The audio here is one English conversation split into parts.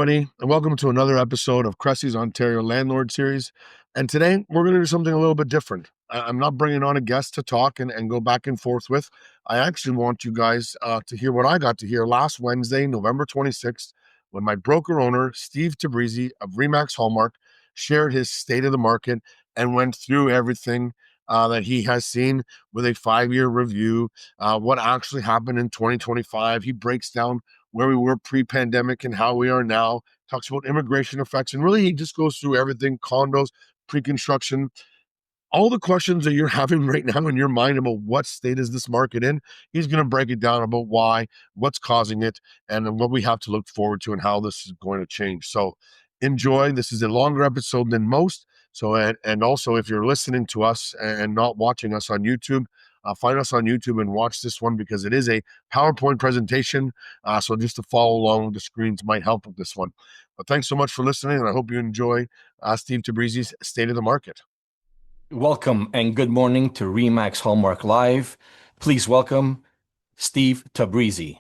everybody, and welcome to another episode of Cressy's Ontario Landlord Series. And today we're going to do something a little bit different. I'm not bringing on a guest to talk and go back and forth with. I actually want you guys to hear what I got to hear last Wednesday, November 26th, when my broker owner, Steve Tabrizi of Remax Hallmark, shared his state of the market and went through everything that he has seen with a 5-year review, what actually happened in 2025. He breaks down where we were pre-pandemic and how we are now, talks about immigration effects, and really he just goes through everything: condos, pre-construction, all the questions that you're having right now in your mind about what state is this market in. He's going to break it down about why, what's causing it, and what we have to look forward to and how this is going to change. So enjoy. This is a longer episode than most. So, and also if you're listening to us and not watching us on YouTube, find us on YouTube and watch this one because it is a PowerPoint presentation. So just to follow along, the screens might help with this one. But thanks so much for listening, and I hope you enjoy Steve Tabrizi's State of the Market. Welcome and good morning to Remax Hallmark Live. Please welcome Steve Tabrizi.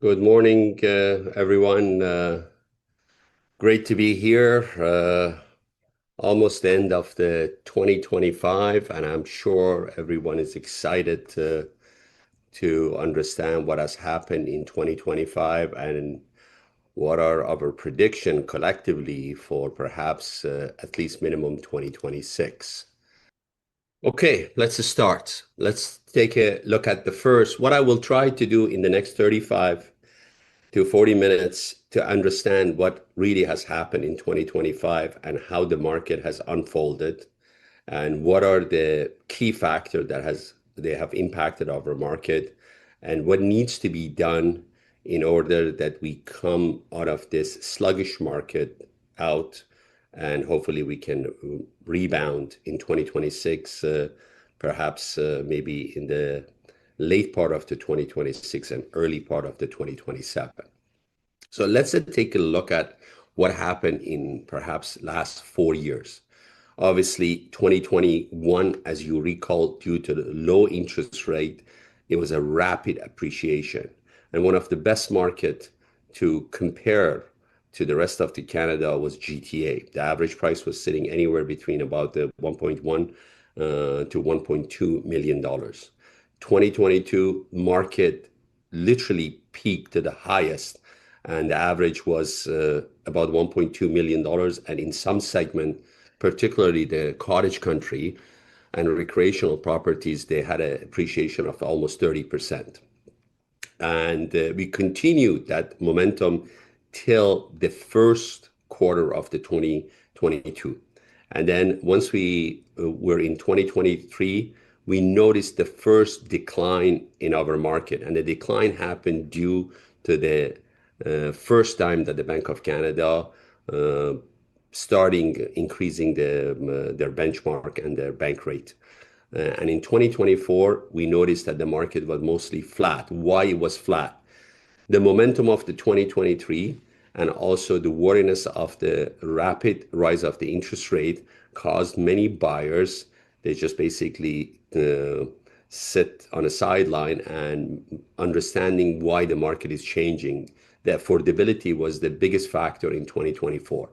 Good morning, everyone. Great to be here. Almost the end of the 2025, and I'm sure everyone is excited to understand what has happened in 2025 and what are our prediction collectively for perhaps at least minimum 2026. Okay, let's start. Let's take a look at the first. What I will try to do in the next 35 to 40 minutes to understand what really has happened in 2025 and how the market has unfolded and what are the key factors that they have impacted our market and what needs to be done in order that we come out of this sluggish market out, and hopefully we can rebound in 2026, perhaps maybe in the late part of the 2026 and early part of the 2027. So let's take a look at what happened in perhaps last 4 years. Obviously, 2021, as you recall, due to the low interest rate, it was a rapid appreciation. And one of the best market to compare to the rest of the Canada was GTA. The average price was sitting anywhere between about the 1.1 to 1.2 million dollars. 2022 market literally peaked to the highest, and the average was about 1.2 million dollars. And in some segment, particularly the cottage country and recreational properties, they had an appreciation of almost 30%. And we continued that momentum till the first quarter of the 2022. And then once we were in 2023, we noticed the first decline in our market. And the decline happened due to the first time that the Bank of Canada starting increasing their benchmark and their bank rate. And in 2024, we noticed that the market was mostly flat. Why it was flat? The momentum of the 2023 and also the wariness of the rapid rise of the interest rate caused many buyers, they just basically sit on a sideline and understanding why the market is changing. The affordability was the biggest factor in 2024.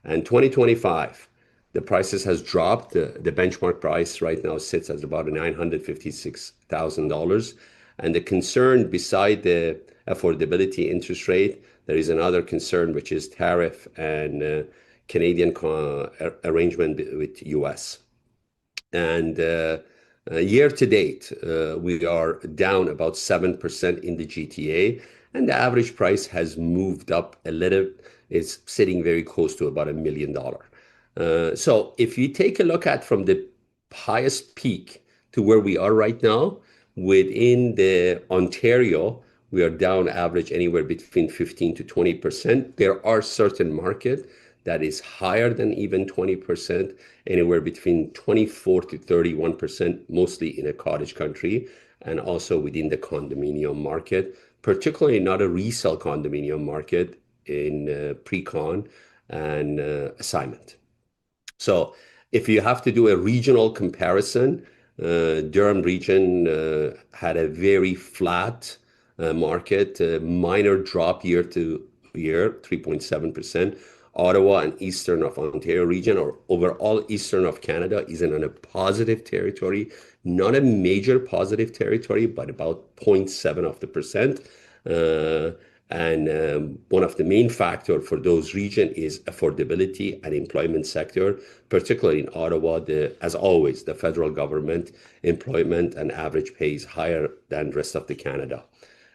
And 2025, the prices has dropped. The benchmark price right now sits at about $956,000. And the concern beside the affordability interest rate, there is another concern, which is tariff and Canadian arrangement with US. And year to date, we are down about 7% in the GTA, and the average price has moved up a little. It's sitting very close to about $1 million. So if you take a look at from the highest peak to where we are right now, within the Ontario, we are down average anywhere between 15 to 20%. There are certain markets that is higher than even 20%, anywhere between 24 to 31%, mostly in a cottage country, and also within the condominium market, particularly not a resale condominium market in pre-con and assignment. So if you have to do a regional comparison, Durham region had a very flat market, minor drop year to year, 3.7%. Ottawa and eastern of Ontario region, or overall eastern of Canada, is in a positive territory, not a major positive territory, but about 0.7%. One of the main factors for those regions is affordability and employment sector, particularly in Ottawa. As always, the federal government employment and average pay is higher than the rest of the Canada.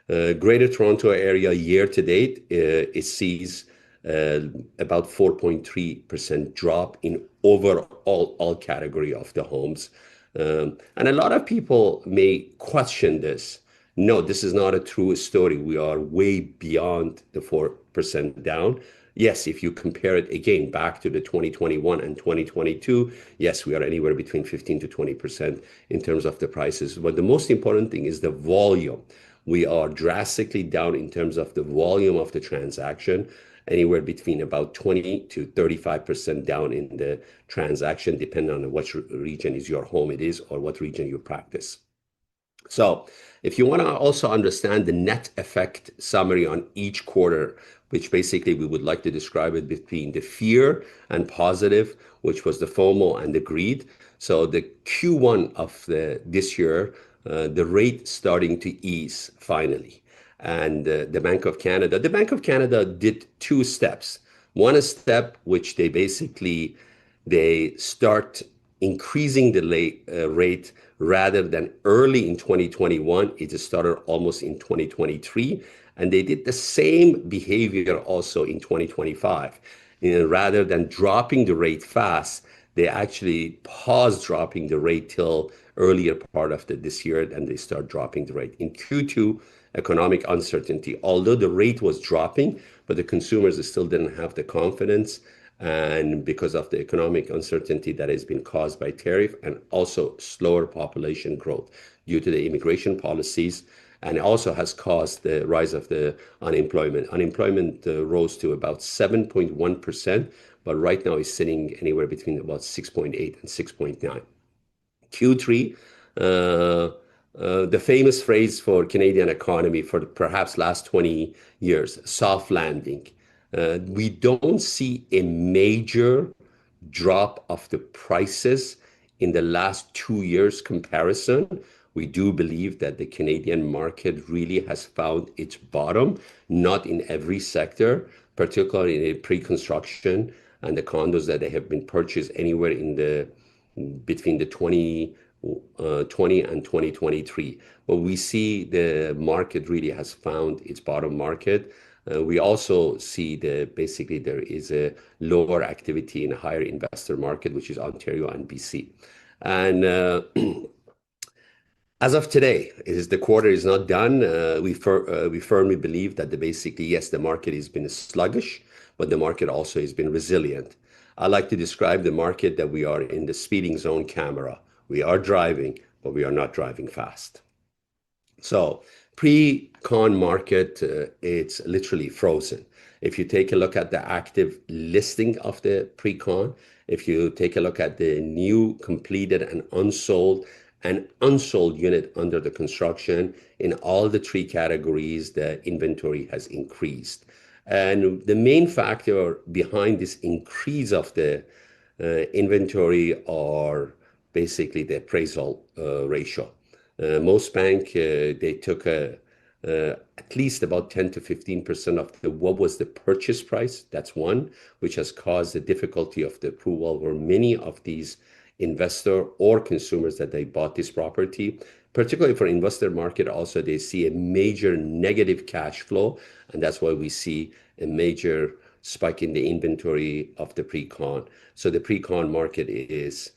Greater Toronto area year to date, it sees about 4.3% drop in overall all category of the homes. And a lot of people may question this. No, this is not a true story. We are way beyond the 4% down. Yes, if you compare it again back to the 2021 and 2022, yes, we are anywhere between 15 to 20% in terms of the prices. But the most important thing is the volume. We are drastically down in terms of the volume of the transaction, anywhere between about 20 to 35% down in the transaction, depending on which region is your home it is or what region you practice. So if you want to also understand the net effect summary on each quarter, which basically we would like to describe it between the fear and positive, which was the FOMO and the greed. So the Q1 of this year, the rate starting to ease finally. And the Bank of Canada did two steps. One step, which they start increasing the rate rather than early in 2021. It started almost in 2023. And they did the same behavior also in 2025. Rather than dropping the rate fast, they actually paused dropping the rate till earlier part of this year, and they start dropping the rate. In Q2, economic uncertainty, although the rate was dropping, but the consumers still didn't have the confidence, and because of the economic uncertainty that has been caused by tariff and also slower population growth due to the immigration policies, and it also has caused the rise of the unemployment. Unemployment rose to about 7.1%, but right now is sitting anywhere between about 6.8 and 6.9. Q3, the famous phrase for Canadian economy for perhaps last 20 years, soft landing. We don't see a major drop of the prices in the last 2 years comparison. We do believe that the Canadian market really has found its bottom, not in every sector, particularly in pre-construction and the condos that they have been purchased anywhere between the 2020 and 2023. But we see the market really has found its bottom market. We also see basically there is a lower activity in a higher investor market, which is Ontario and BC. And as of today, the quarter is not done. We firmly believe that basically, yes, the market has been sluggish, but the market also has been resilient. I like to describe the market that we are in the speeding zone camera. We are driving, but we are not driving fast. So pre-con market, it's literally frozen. If you take a look at the active listing of the pre-con, if you take a look at the new completed and unsold unit under the construction, in all the three categories, the inventory has increased. And the main factor behind this increase of the inventory are basically the appraisal ratio. Most banks, they took at least about 10 to 15% of what was the purchase price. That's one, which has caused the difficulty of the approval for many of these investor or consumers that they bought this property. Particularly for investor market, also they see a major negative cash flow, and that's why we see a major spike in the inventory of the pre-con. So the pre-con market is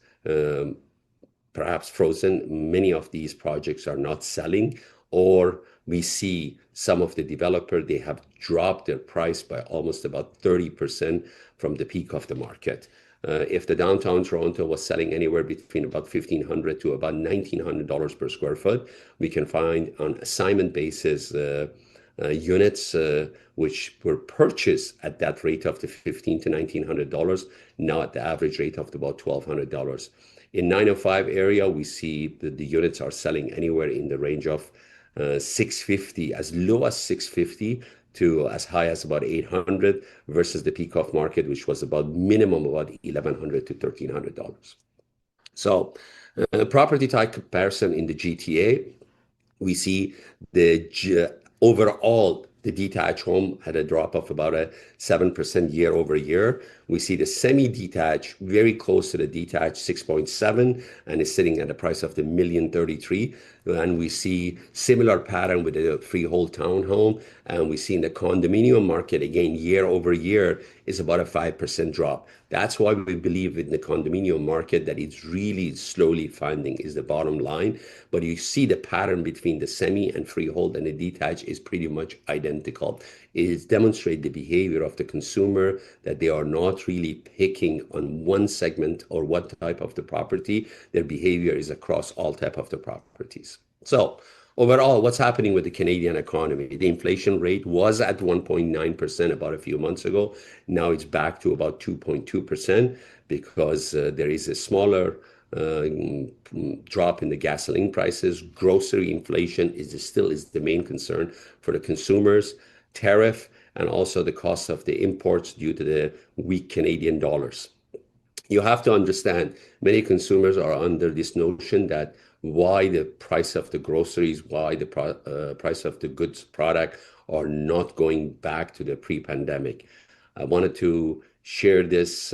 perhaps frozen. Many of these projects are not selling, or we see some of the developer, they have dropped their price by almost about 30% from the peak of the market. If the downtown Toronto was selling anywhere between about $1,500 to about $1,900 per square foot, we can find on assignment basis units which were purchased at that rate of the $1,500 to $1,900, now at the average rate of about $1,200. In 905 area, we see that the units are selling anywhere in the range of $650, as low as $650 to as high as about 800 versus the peak of market, which was about minimum about 1,100 to $1,300. So property type comparison in the GTA, we see overall, the detached home had a drop of about a 7% year over year. We see the semi-detached very close to the detached 6.7 and is sitting at a price of the 1,033,000. And we see similar pattern with the freehold townhome. And we see in the condominium market, again, year over year is about a 5% drop. That's why we believe in the condominium market that it's really slowly finding is the bottom line. But you see the pattern between the semi and freehold and the detached is pretty much identical. It demonstrates the behavior of the consumer, that they are not really picking on one segment or one type of the property. Their behavior is across all type of the properties. So overall, what's happening with the Canadian economy? The inflation rate was at 1.9% about a few months ago. Now it's back to about 2.2% because there is a smaller drop in the gasoline prices. Grocery inflation still is the main concern for the consumers. Tariff and also the cost of the imports due to the weak Canadian dollars. You have to understand, many consumers are under this notion that why the price of the groceries, why the price of the goods product are not going back to the pre-pandemic. I wanted to share this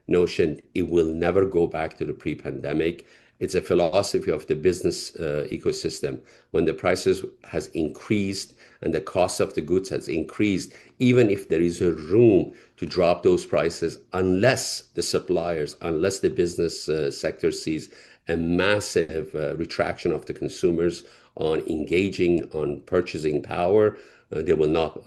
notion. It will never go back to the pre-pandemic. It's a philosophy of the business ecosystem. When the prices has increased and the cost of the goods has increased, even if there is a room to drop those prices, unless the suppliers, unless the business sector sees a massive retraction of the consumers on engaging on purchasing power, they will not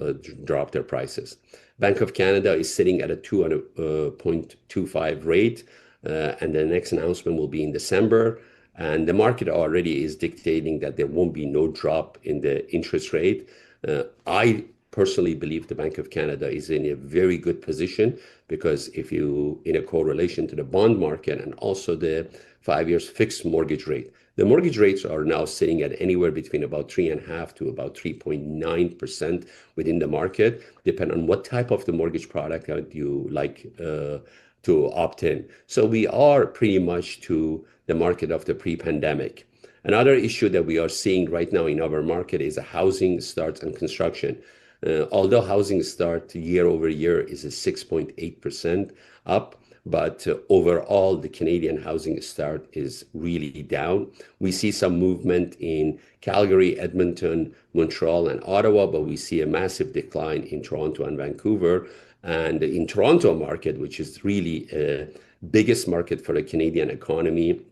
drop their prices. Bank of Canada is sitting at a 2.25 rate, and the next announcement will be in December. And the market already is dictating that there won't be no drop in the interest rate. I personally believe the Bank of Canada is in a very good position because if you, in a correlation to the bond market and also the 5 years fixed mortgage rate, the mortgage rates are now sitting at anywhere between about 3.5% to about 3.9% within the market, depending on what type of the mortgage product you like to opt in. So we are pretty much to the market of the pre-pandemic. Another issue that we are seeing right now in our market is housing starts and construction. Although housing start year over year is a 6.8% up, but overall the Canadian housing start is really down. We see some movement in Calgary, Edmonton, Montreal, and Ottawa, but we see a massive decline in Toronto and Vancouver. And in Toronto market, which is really biggest market for the Canadian economy,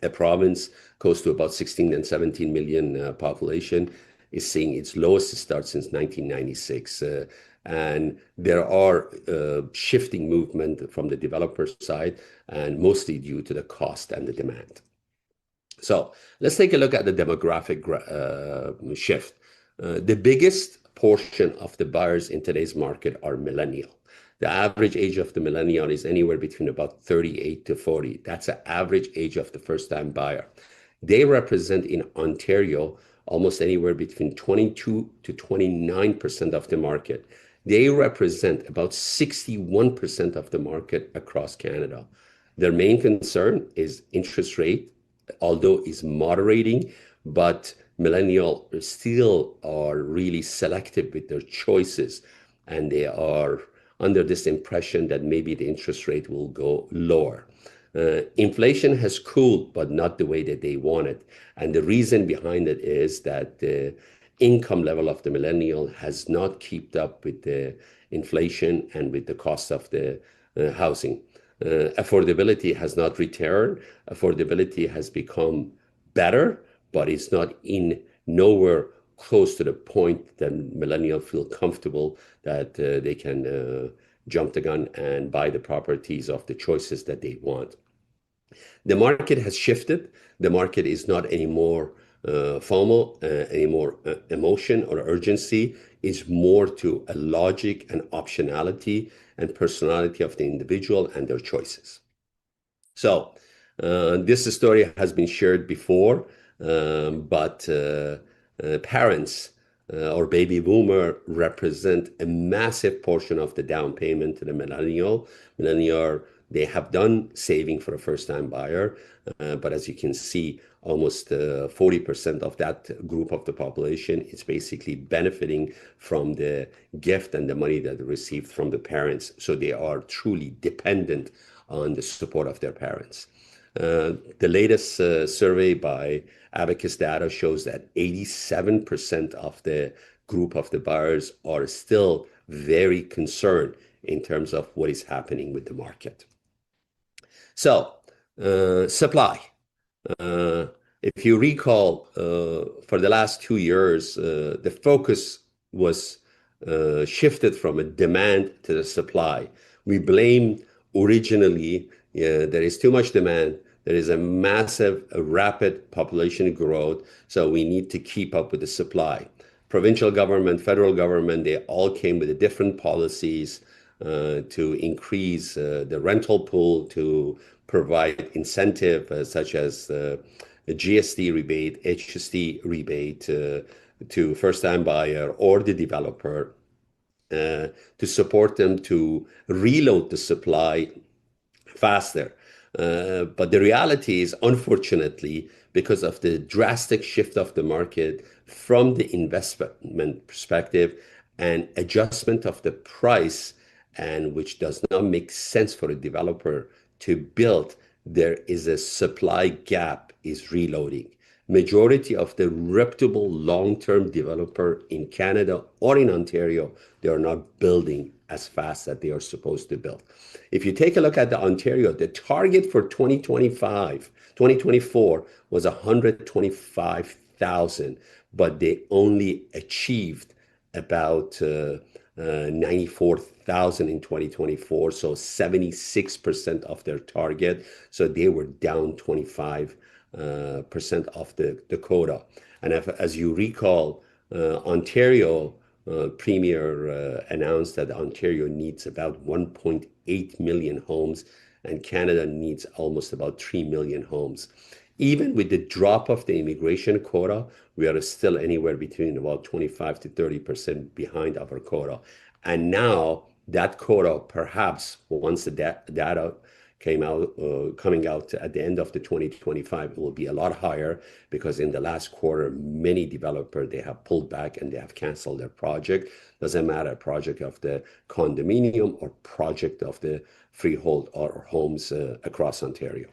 a province close to about 16 and 17 million population, is seeing its lowest start since 1996. And there are shifting movement from the developer side, and mostly due to the cost and the demand. So let's take a look at the demographic shift. The biggest portion of the buyers in today's market are millennial. The average age of the millennial is anywhere between about 38 to 40. That's the average age of the first-time buyer. They represent in Ontario almost anywhere between 22 to 29% of the market. They represent about 61% of the market across Canada. Their main concern is interest rate, although is moderating, but millennials still are really selective with their choices, and they are under this impression that maybe the interest rate will go lower. Inflation has cooled, but not the way that they want it. And the reason behind it is that the income level of the millennial has not kept up with the inflation and with the cost of the housing. Affordability has not returned. Affordability has become better, but it's not in nowhere close to the point that millennials feel comfortable that they can jump the gun and buy the properties of the choices that they want. The market has shifted. The market is not anymore FOMO, anymore emotion or urgency. It's more to a logic and optionality and personality of the individual and their choices. So this story has been shared before, but parents or baby boomer represent a massive portion of the down payment to the millennial. They have done saving for a first-time buyer, but as you can see, almost 40% of that group of the population is basically benefiting from the gift and the money that they received from the parents. So they are truly dependent on the support of their parents. The latest survey by Abacus Data shows that 87% of the group of the buyers are still very concerned in terms of what is happening with the market. So, supply. Uh, if you recall, for the last 2 years, the focus was shifted from a demand to the supply. We blamed originally there is too much demand. There is a massive, rapid population growth, so we need to keep up with the supply. Provincial government, federal government, they all came with different policies to increase the rental pool, to provide incentive such as the GST rebate, HST rebate to first-time buyer or the developer to support them to reload the supply faster. But the reality is, unfortunately, because of the drastic shift of the market from the investment perspective and adjustment of the price, and which does not make sense for a developer to build, there is a supply gap is reloading. Majority of the reputable long-term developer in Canada or in Ontario, they are not building as fast as they are supposed to build. If you take a look at the Ontario, the target for 2024 was 125,000, but they only achieved about 94,000 in 2024, so 76% of their target. So they were down 25% of the quota. And as you recall, Ontario Premier announced that Ontario needs about 1.8 million homes, and Canada needs almost about 3 million homes. Even with the drop of the immigration quota, we are still anywhere between about 25 to 30% behind our quota. And now that quota, perhaps once the data coming out at the end of the 2025, it will be a lot higher, because in the last quarter, many developers, they have pulled back and they have canceled their project. Doesn't matter, project of the condominium or project of the freehold or homes across Ontario.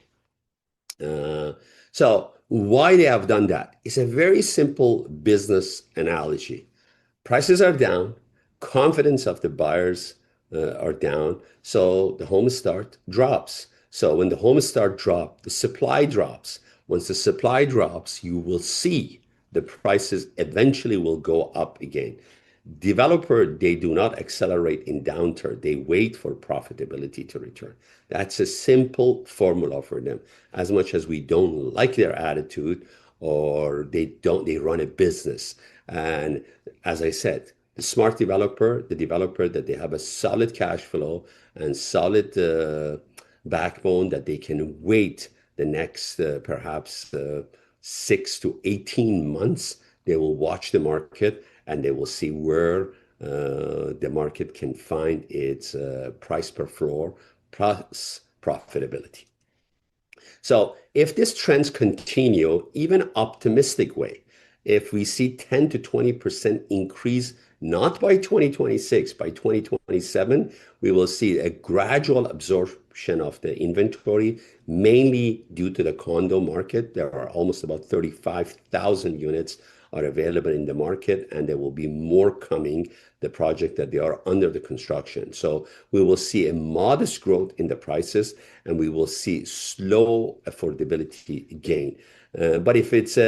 So why they have done that? It's a very simple business analogy. Prices are down, confidence of the buyers are down, so the home start drops. So when the home start drop, the supply drops. Once the supply drops, you will see the prices eventually will go up again. Developer, they do not accelerate in downturn. They wait for profitability to return. That's a simple formula for them. As much as we don't like their attitude, or they run a business. And as I said, the smart developer, the developer that they have a solid cash flow and solid backbone, that they can wait the next perhaps 6 to 18 months. They will watch the market and they will see where the market can find its price per floor plus profitability. So if this trends continue, even optimistic way, if we see 10 to 20% increase, not by 2026, by 2027, we will see a gradual absorption of the inventory, mainly due to the condo market. There are almost about 35,000 units are available in the market, and there will be more coming, the project that they are under the construction. So we will see a modest growth in the prices, and we will see slow affordability gain. But if it's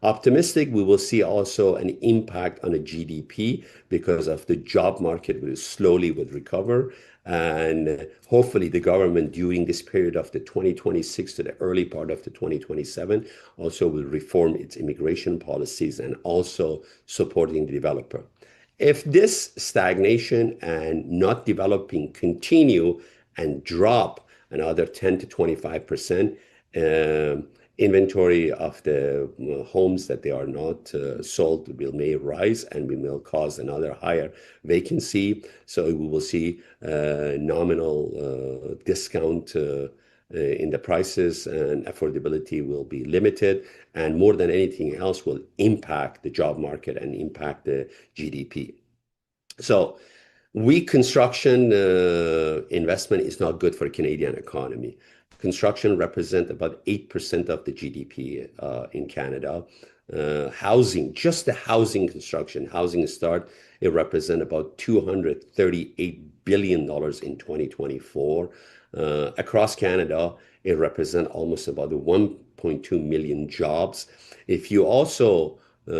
optimistic, we will see also an impact on the GDP, because of the job market will slowly recover. And hopefully the government during this period of the 2026 to the early part of the 2027 also will reform its immigration policies and also supporting the developer. If this stagnation and not developing continue and drop another 10 to 25%, inventory of the homes that they are not sold may rise, and we will cause another higher vacancy. So we will see nominal discount in the prices, and affordability will be limited, and more than anything else will impact the job market and impact the GDP. So weak construction investment is not good for the Canadian economy. Construction represents about 8% of the GDP in Canada. Housing, just the housing construction, housing start, it represents about $238 billion in 2024. Across Canada, it represents almost about 1.2 million jobs. If you also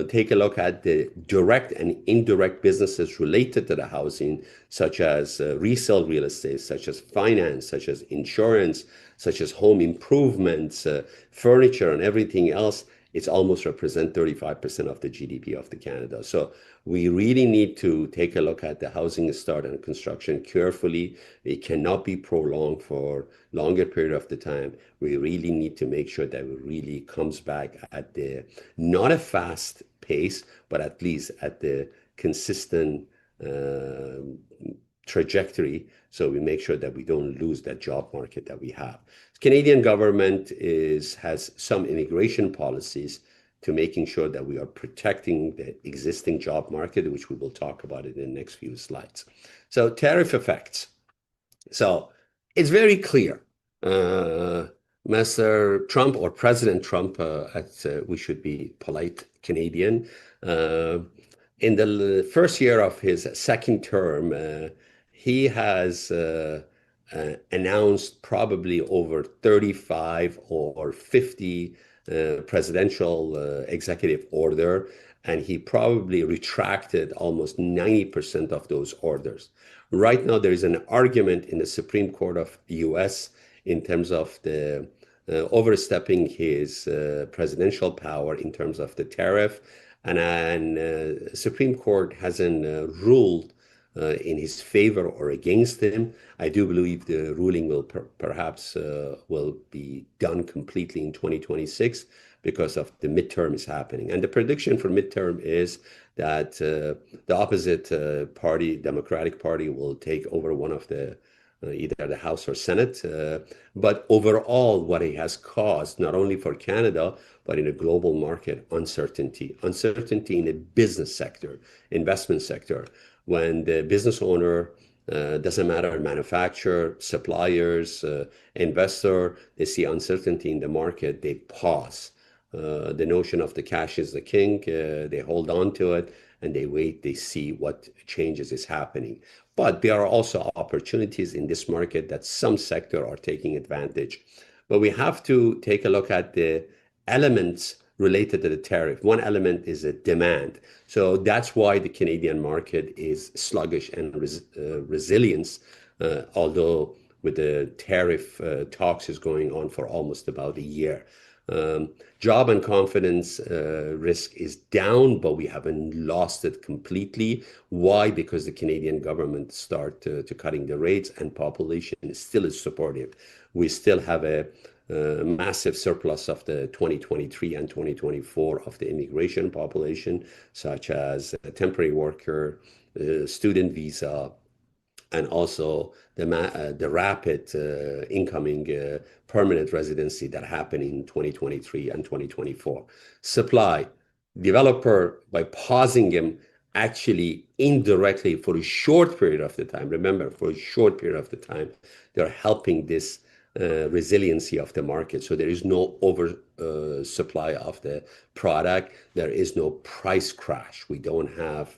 take a look at the direct and indirect businesses related to the housing, such as resale real estate, such as finance, such as insurance, such as home improvements, furniture, and everything else, it's almost represent 35% of the GDP of the Canada. So we really need to take a look at the housing start and construction carefully. It cannot be prolonged for longer period of the time. We really need to make sure that it really comes back at the, not a fast pace, but at least at the consistent trajectory, so we make sure that we don't lose that job market that we have. Canadian government has some immigration policies to making sure that we are protecting the existing job market, which we will talk about in the next few slides. So tariff effects. So it's very clear. Mr. Trump, or President Trump, we should be polite Canadian, in the first year of his second term, he has announced probably over 35 or 50 presidential executive order, and he probably retracted almost 90% of those orders. Right now, there is an argument in the Supreme Court of the US in terms of the overstepping his presidential power in terms of the tariff, and Supreme Court hasn't ruled in his favor or against him. I do believe the ruling will perhaps will be done completely in 2026 because of the midterm is happening. And the prediction for midterm is that the opposite party, Democratic Party, will take over one of the either the House or Senate. But overall, what it has caused, not only for Canada, but in a global market, uncertainty in the business sector, investment sector. When the business owner, doesn't matter, manufacturer, suppliers, investor, they see uncertainty in the market, they pause. The notion of the cash is the king, they hold on to it, and they wait, they see what changes is happening. But there are also opportunities in this market that some sector are taking advantage. But we have to take a look at the elements related to the tariff. One element is a demand. So that's why the Canadian market is sluggish and resilience, although with the tariff talks is going on for almost about a year. Job and confidence risk is down, but we haven't lost it completely. Why? Because the Canadian government start to cutting the rates, and population still is supportive. We still have a massive surplus of the 2023 and 2024 of the immigration population, such as temporary worker, student visa, and also the rapid incoming permanent residency that happened in 2023 and 2024. Supply, developer, by pausing them, actually indirectly for a short period of the time, remember, for a short period of the time, they're helping this resiliency of the market. So there is no over supply of the product. There is no price crash. We don't have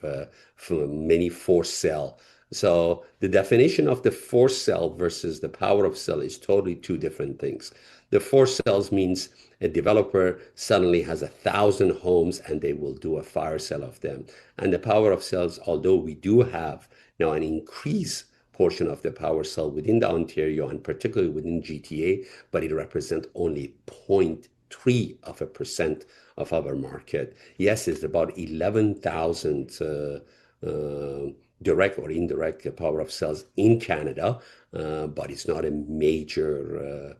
many forced sell. So the definition of the forced sell versus the power of sell is totally two different things. The forced sells means a developer suddenly has 1,000 homes and they will do a fire sale of them. And the power of sells, although we do have now an increased portion of the power sell within the Ontario and particularly within GTA, but it represents only 0.3% of our market. Yes, it's about 11,000 direct or indirect power of sales in Canada, but it's not a major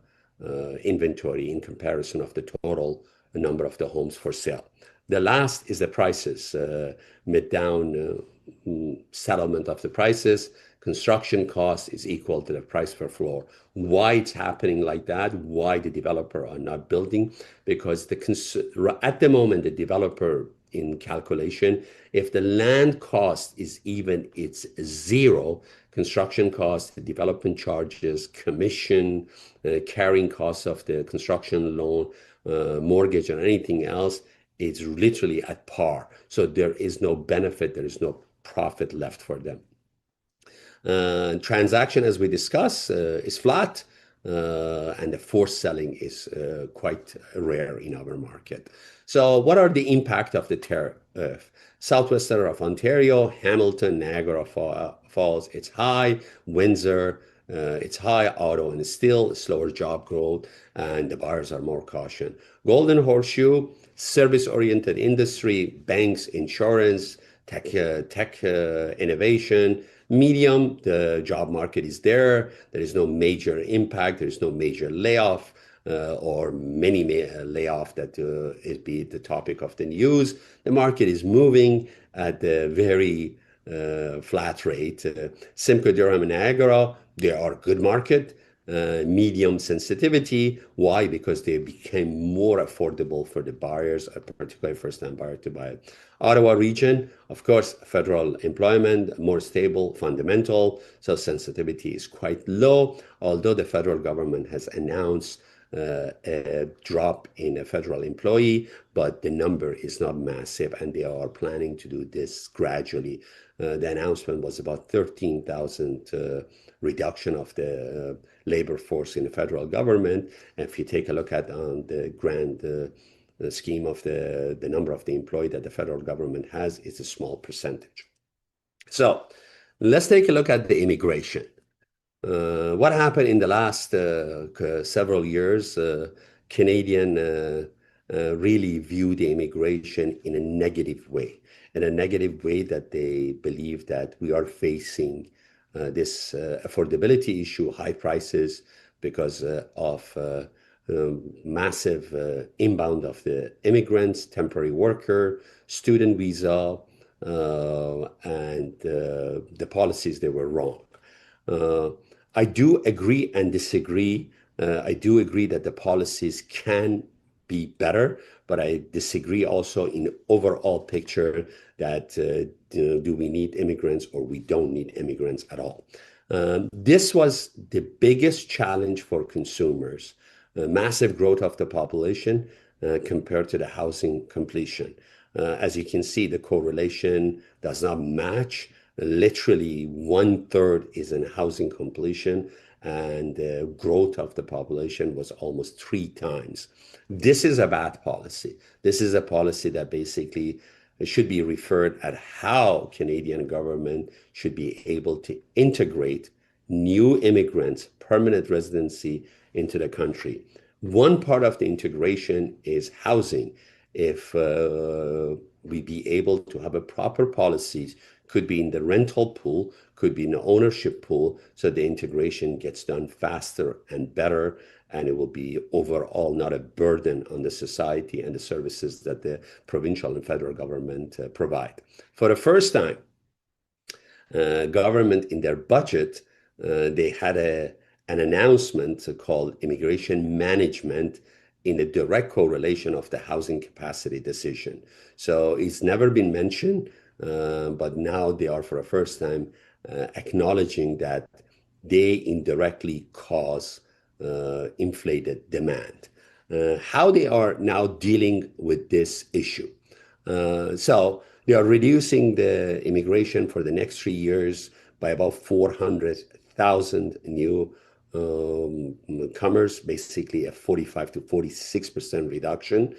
inventory in comparison of the total number of the homes for sale. The last is the prices, mid-down settlement of the prices. Construction cost is equal to the price per floor. Why it's happening like that? Why the developer are not building? Because at the moment, the developer in calculation, if the land cost is even, it's zero, construction costs, the development charges, commission, carrying costs of the construction loan, mortgage, and anything else, it's literally at par. So there is no benefit, there is no profit left for them. Transaction, as we discussed, is flat, and the forced selling is quite rare in our market. So what are the impact of the tariff? Southwestern of Ontario, Hamilton, Niagara Falls, it's high. Windsor, it's high. Ottawa and still slower job growth, and the buyers are more cautious. Golden Horseshoe, service-oriented industry, banks, insurance, tech innovation. Medium, the job market is there. There is no major impact. There is no major layoff or many layoff that is be the topic of the news. The market is moving at a very flat rate. Simcoe, Durham, and Niagara, they are good market. Medium sensitivity. Why? Because they became more affordable for the buyers, particularly first-time buyer to buy it. Ottawa region, of course, federal employment, more stable, fundamental, so sensitivity is quite low, although the federal government has announced a drop in a federal employee, but the number is not massive, and they are planning to do this gradually. The announcement was about 13,000 reduction of the labor force in the federal government. And if you take a look at the grand scheme of the number of the employee that the federal government has, it's a small percentage. So let's take a look at the immigration. What happened in the last several years? Canadian really view the immigration in a negative way, that they believe that we are facing this affordability issue, high prices because of massive inbound of the immigrants, temporary worker, student visa, and the policies, they were wrong. I do agree and disagree. I do agree that the policies can be better, but I disagree also in the overall picture that do we need immigrants or we don't need immigrants at all. This was the biggest challenge for consumers, massive growth of the population compared to the housing completion. As you can see, the correlation does not match. Literally 1/3 is in housing completion, and the growth of the population was almost 3 times. This is a bad policy. This is a policy that basically should be referred at how Canadian government should be able to integrate new immigrants, permanent residency into the country. One part of the integration is housing. If we be able to have a proper policies, could be in the rental pool, could be in the ownership pool, so the integration gets done faster and better, and it will be overall not a burden on the society and the services that the provincial and federal government provide. For the first time, government in their budget, they had an announcement called immigration management in a direct correlation of the housing capacity decision. So it's never been mentioned, but now they are for the first time acknowledging that they indirectly cause inflated demand. How they are now dealing with this issue. So they are reducing the immigration for the next 3 years by about 400,000 new comers, basically a 45 to 46% reduction.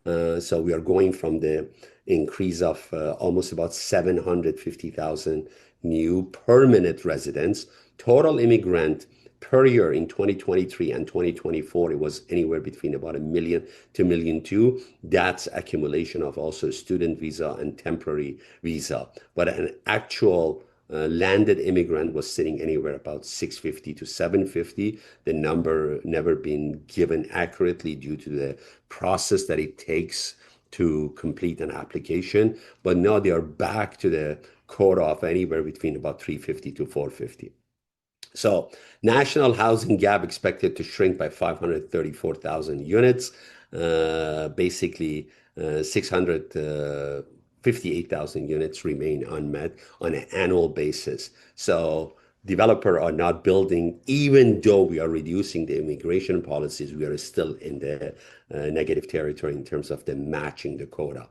So we are going from the increase of almost about 750,000 new permanent residents. Total immigrant per year in 2023 and 2024, it was anywhere between about 1 million to 1.2 million. That's accumulation of also student visa and temporary visa. But an actual landed immigrant was sitting anywhere about 650 to 750. The number never been given accurately due to the process that it takes to complete an application. But now they are back to the quota of anywhere between about 350 to 450. So national housing gap expected to shrink by 534,000 units, basically 658,000 units remain unmet on an annual basis. So developers are not building, even though we are reducing the immigration policies, we are still in the negative territory in terms of the matching the quota.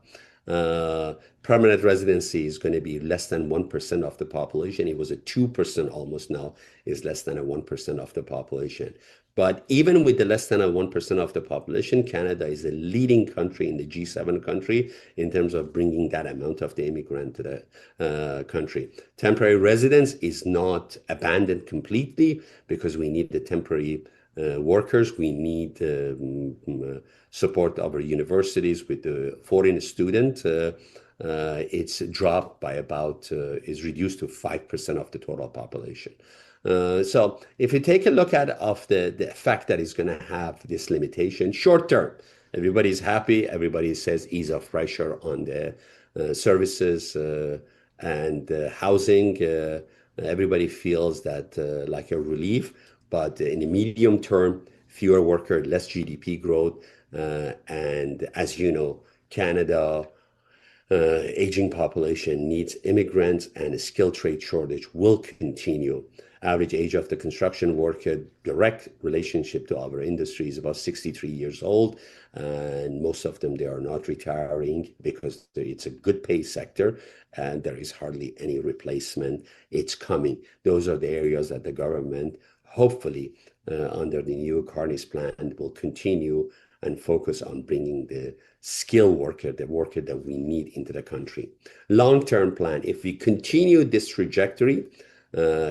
Permanent residency is going to be less than 1% of the population. It was a 2% almost, now is less than a 1% of the population. But even with the less than a 1% of the population, Canada is the leading country in the G7 country in terms of bringing that amount of the immigrant to the country. Temporary residence is not abandoned completely because we need the temporary workers. We need support of our universities with the foreign student. It's dropped by about, is reduced to 5% of the total population. So if you take a look at the effect that is going to have this limitation short term, everybody's happy. Everybody says ease of pressure on the services and housing. Everybody feels that like a relief, but in the medium term, fewer workers, less GDP growth, and as you know, Canada aging population needs immigrants, and a skilled trade shortage will continue. Average age of the construction worker, direct relationship to our industry, is about 63 years old. And most of them, they are not retiring because it's a good pay sector and there is hardly any replacement. It's coming. Those are the areas that the government, hopefully, under the new Carney's plan, will continue and focus on bringing the skilled worker, the worker that we need into the country. Long-term plan, if we continue this trajectory,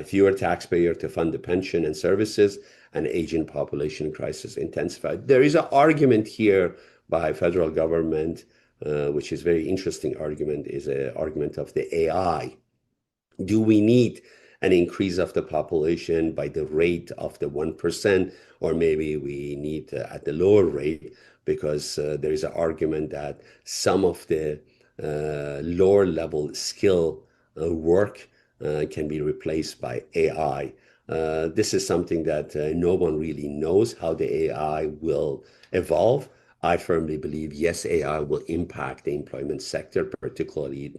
fewer taxpayers to fund the pension and services, and aging population crisis intensified. There is an argument here by federal government, which is very interesting argument, is an argument of the AI. Do we need an increase of the population by the rate of the 1%, or maybe we need at the lower rate? Because there is an argument that some of the lower level skill work can be replaced by AI. This is something that no one really knows how the AI will evolve. I firmly believe, yes, AI will impact the employment sector, particularly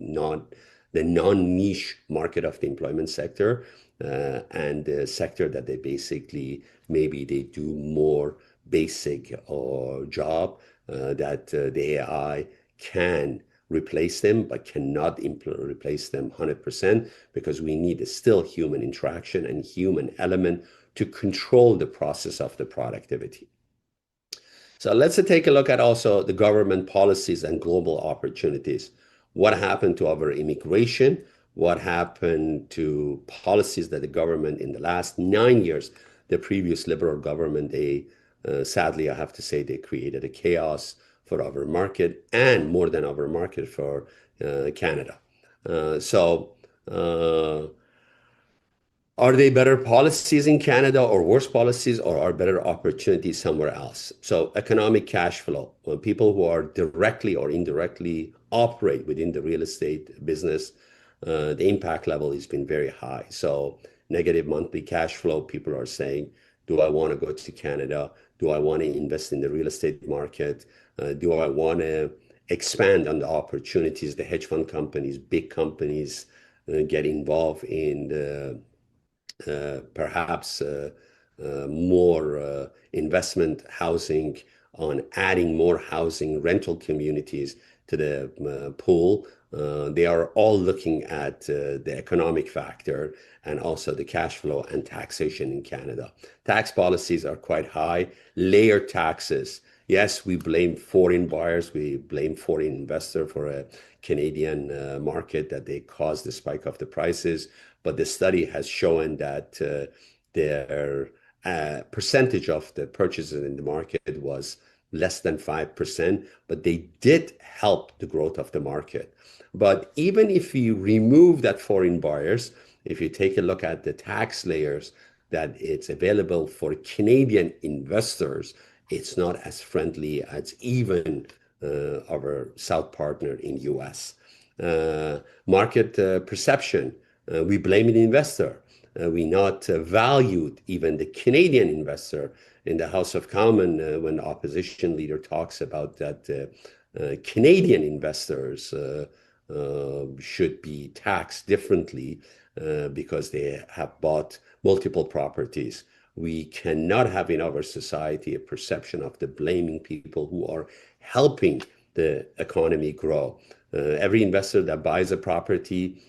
the non-niche market of the employment sector, and the sector that they basically, maybe they do more basic or job that the AI can replace them, but cannot replace them 100%, because we need still human interaction and human element to control the process of the productivity. So let's take a look at also the government policies and global opportunities. What happened to our immigration? What happened to policies that the government in the last 9 years, the previous Liberal government, they sadly, I have to say, they created a chaos for our market, and more than our market, for Canada. Are they better policies in Canada or worse policies, or are better opportunities somewhere else? So economic cash flow, when people who are directly or indirectly operate within the real estate business, the impact level has been very high. So negative monthly cash flow, people are saying, do I want to go to Canada? Do I want to invest in the real estate market? Do I want to expand on the opportunities the hedge fund companies, big companies get involved in the perhaps more investment housing, on adding more housing rental communities to the pool? They are all looking at the economic factor and also the cash flow and taxation in Canada. Tax policies are quite high. Layered taxes. Yes, we blame foreign buyers, we blame foreign investor for a Canadian market, that they caused the spike of the prices. But the study has shown that their percentage of the purchases in the market was less than 5%, but they did help the growth of the market. But even if you remove that foreign buyers, if you take a look at the tax layers that it's available for Canadian investors, it's not as friendly as even our South partner in US. Market perception, we blame the investor. We not valued even the Canadian investor in the House of Commons when the opposition leader talks about that Canadian investors should be taxed differently because they have bought multiple properties. We cannot have in our society a perception of the blaming people who are helping the economy grow. Every investor that buys a property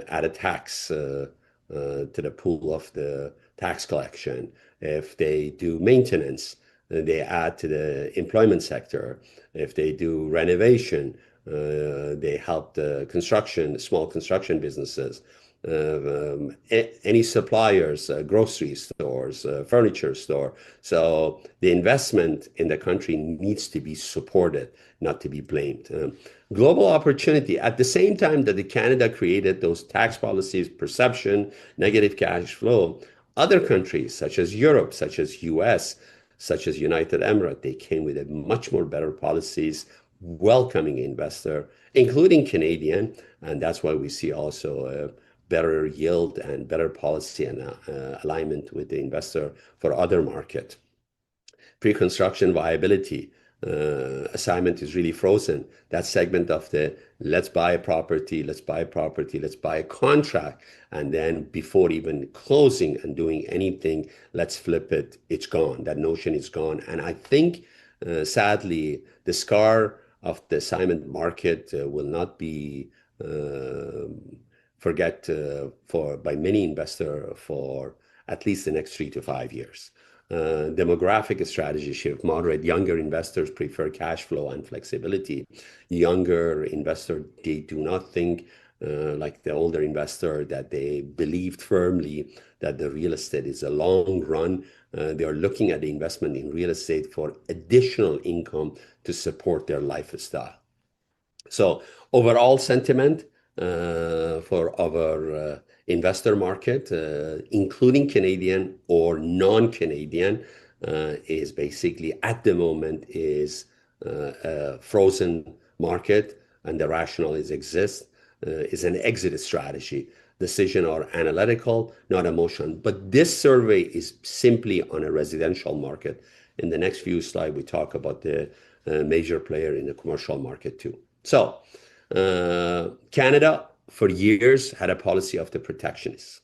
add a tax to the pool of the tax collection. If they do maintenance, they add to the employment sector. If they do renovation, they help the construction, small construction businesses. Any suppliers, grocery stores, furniture store. So the investment in the country needs to be supported, not to be blamed. Global opportunity. At the same time that the Canada created those tax policies, perception, negative cash flow, other countries such as Europe, such as US, such as United Emirates, they came with a much more better policies, welcoming investor, including Canadian, and that's why we see also a better yield and better policy and alignment with the investor for other market. Pre-construction viability. Assignment is really frozen. That segment of the let's buy a property, let's buy a property, let's buy a contract, and then before even closing and doing anything, let's flip it. It's gone. That notion is gone. And I think, sadly, the scar of the assignment market will not be forget by many investors for at least the next 3 to 5 years. Demographic strategy shift, moderate. Younger investors prefer cash flow and flexibility. Younger investors, they do not think like the older investor that they believed firmly that the real estate is a long run. They are looking at the investment in real estate for additional income to support their lifestyle. So overall sentiment for our investor market, including Canadian or non-Canadian, is basically at the moment is a frozen market, and the rationale is an exit strategy. Decision are analytical, not emotional. But this survey is simply on a residential market. In the next few slides, we talk about the major player in the commercial market too. So Canada, for years, had a policy of the protectionists.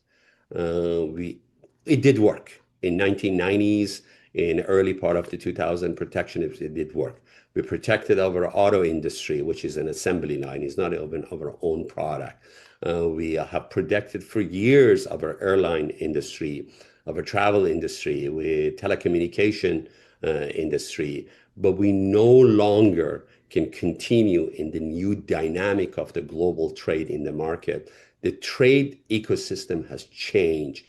It did work. In 1990s, in early part of the 2000 protectionism, it did work. We protected our auto industry, which is an assembly line. It's not even our own product. We have protected for years our airline industry, our travel industry, with telecommunication industry, but we no longer can continue in the new dynamic of the global trade in the market. The trade ecosystem has changed.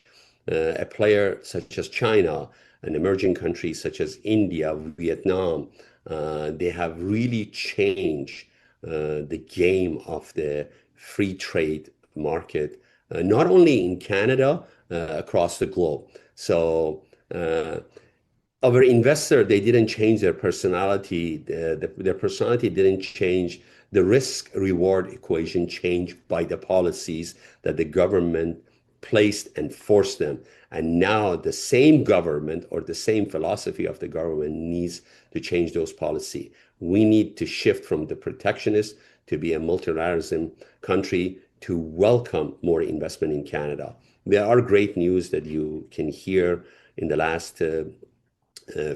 A player such as China, an emerging countries such as India, Vietnam, they have really changed the game of the free trade market, not only in Canada, across the globe. So our investor, they didn't change their personality. Their personality didn't change. The risk-reward equation changed by the policies that the government placed and forced them. And now the same government or the same philosophy of the government needs to change those policies. We need to shift from the protectionist to be a multilateralism country to welcome more investment in Canada. There are great news that you can hear in the last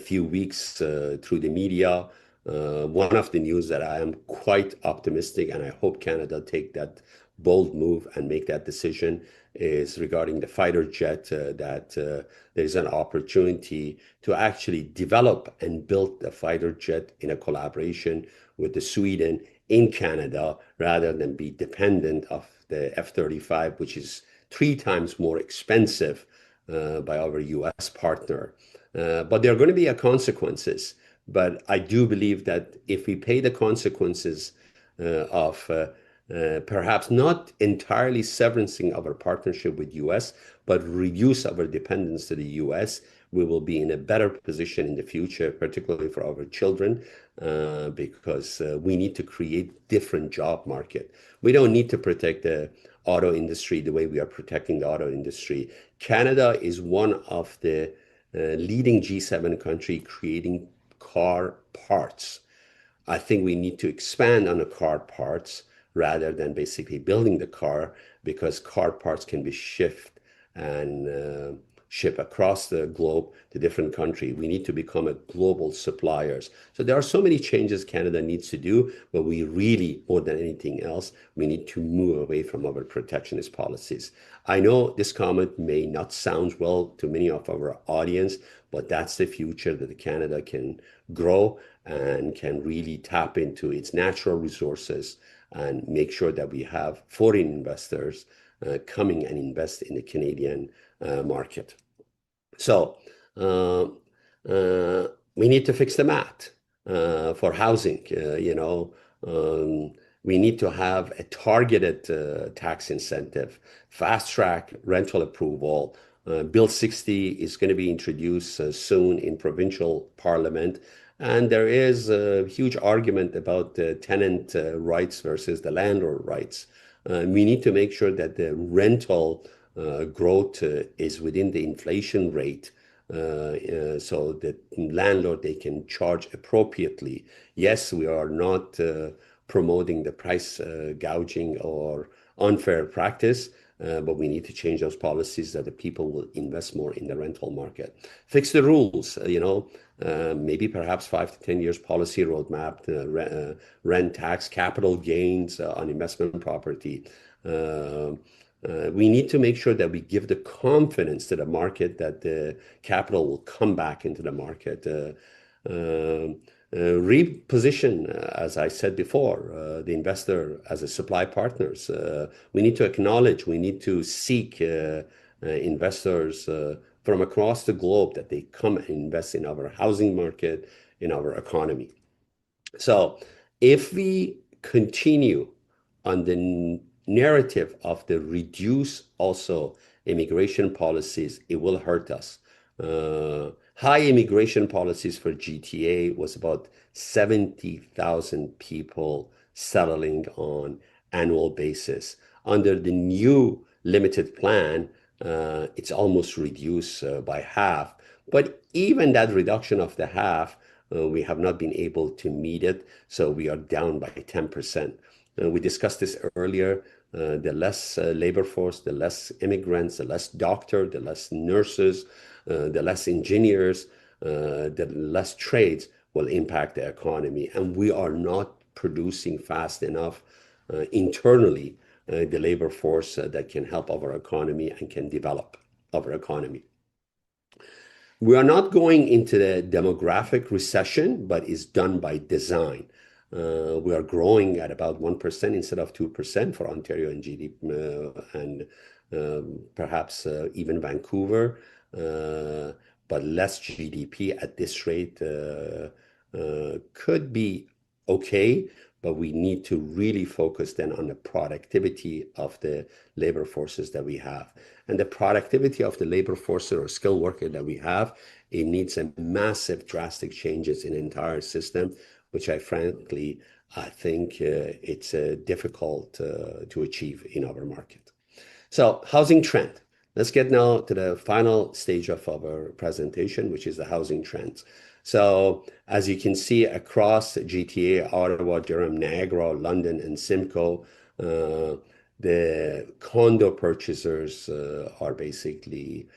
few weeks through the media. One of the news that I am quite optimistic, and I hope Canada take that bold move and make that decision, is regarding the fighter jet, that there's an opportunity to actually develop and build the fighter jet in a collaboration with the Sweden in Canada, rather than be dependent of the F-35, which is 3 times more expensive by our US partner. But there are going to be consequences. But I do believe that if we pay the consequences of perhaps not entirely severing our partnership with US, but reduce our dependence to the US, we will be in a better position in the future, particularly for our children, because we need to create different job market. We don't need to protect the auto industry the way we are protecting the auto industry. Canada is one of the leading G7 country creating car parts. I think we need to expand on the car parts rather than basically building the car, because car parts can be shipped and ship across the globe to different countries. We need to become a global suppliers. So there are so many changes Canada needs to do, but we really, more than anything else, we need to move away from our protectionist policies. I know this comment may not sound well to many of our audience, but that's the future that Canada can grow and can really tap into its natural resources and make sure that we have foreign investors coming and invest in the Canadian market. So we need to fix the math for housing. We need to have a targeted tax incentive, fast track rental approval. Bill 60 is going to be introduced soon in provincial parliament. And there is a huge argument about the tenant rights versus the landlord rights. We need to make sure that the rental growth is within the inflation rate, so that landlord, they can charge appropriately. Yes, we are not promoting the price gouging or unfair practice, but we need to change those policies that the people will invest more in the rental market. Fix the rules, maybe perhaps 5 to 10 years policy roadmap, rent tax, capital gains on investment property. We need to make sure that we give the confidence to the market that the capital will come back into the market. Reposition, as I said before, the investor as a supply partners. We need to acknowledge, we need to seek investors from across the globe that they come and invest in our housing market, in our economy. So if we continue on the narrative of the reduce also immigration policies, it will hurt us. High immigration policies for GTA was about 70,000 people settling on annual basis. Under the new limited plan, it's almost reduced by half. But even that reduction of the half, we have not been able to meet it. So we are down by 10%. We discussed this earlier. The less labor force, the less immigrants, the less doctors, the less nurses, the less engineers, the less trades will impact the economy. And we are not producing fast enough internally the labor force that can help our economy and can develop our economy. We are not going into the demographic recession, but it's done by design. We are growing at about 1% instead of 2% for Ontario and GDP, and perhaps even Vancouver, but less GDP at this rate could be okay, but we need to really focus then on the productivity of the labor forces that we have. And the productivity of the labor forces or skilled worker that we have, it needs a massive drastic changes in the entire system, which I frankly, I think it's difficult to achieve in our market. So housing trend. Let's get now to the final stage of our presentation, which is the housing trends. So as you can see across GTA, Ottawa, Durham, Niagara, London, and Simcoe, the condo purchasers are basically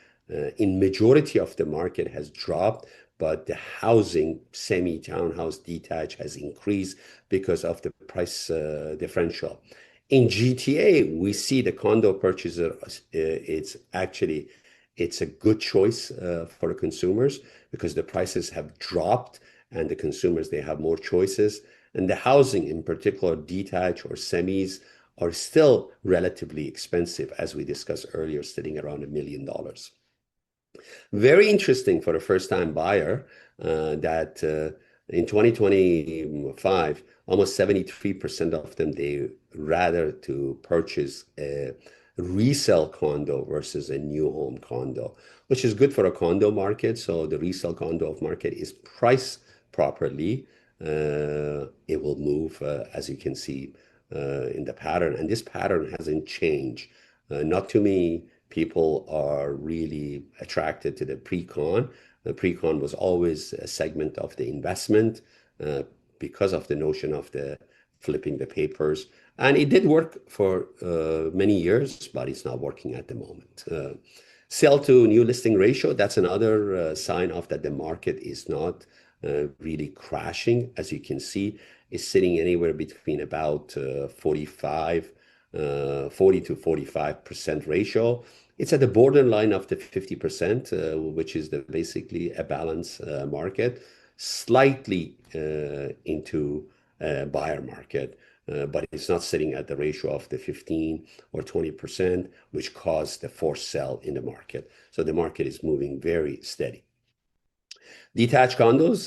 in majority of the market has dropped, but the housing, semi-townhouse detached has increased because of the price differential. In GTA, we see the condo purchaser, it's a good choice for the consumers because the prices have dropped and the consumers, they have more choices. And the housing in particular, detached or semis, are still relatively expensive, as we discussed earlier, sitting around $1 million. Very interesting for a first-time buyer that In 2025, almost 73% of them, they rather to purchase a resale condo versus a new home condo, which is good for a condo market. So the resale condo market is priced properly. It will move, as you can see in the pattern. And this pattern hasn't changed. Not too many people are really attracted to the pre-con. The pre-con was always a segment of the investment because of the notion of the flipping the papers. And it did work for many years, but it's not working at the moment. Sell to new listing ratio, that's another sign of that the market is not really crashing. As you can see, it's sitting anywhere between about 40 to 45% ratio. It's at the borderline of the 50%, which is basically a balanced market, slightly into a buyer market, but it's not sitting at the ratio of the 15 or 20%, which caused the forced sell in the market. So the market is moving very steady. Detached condos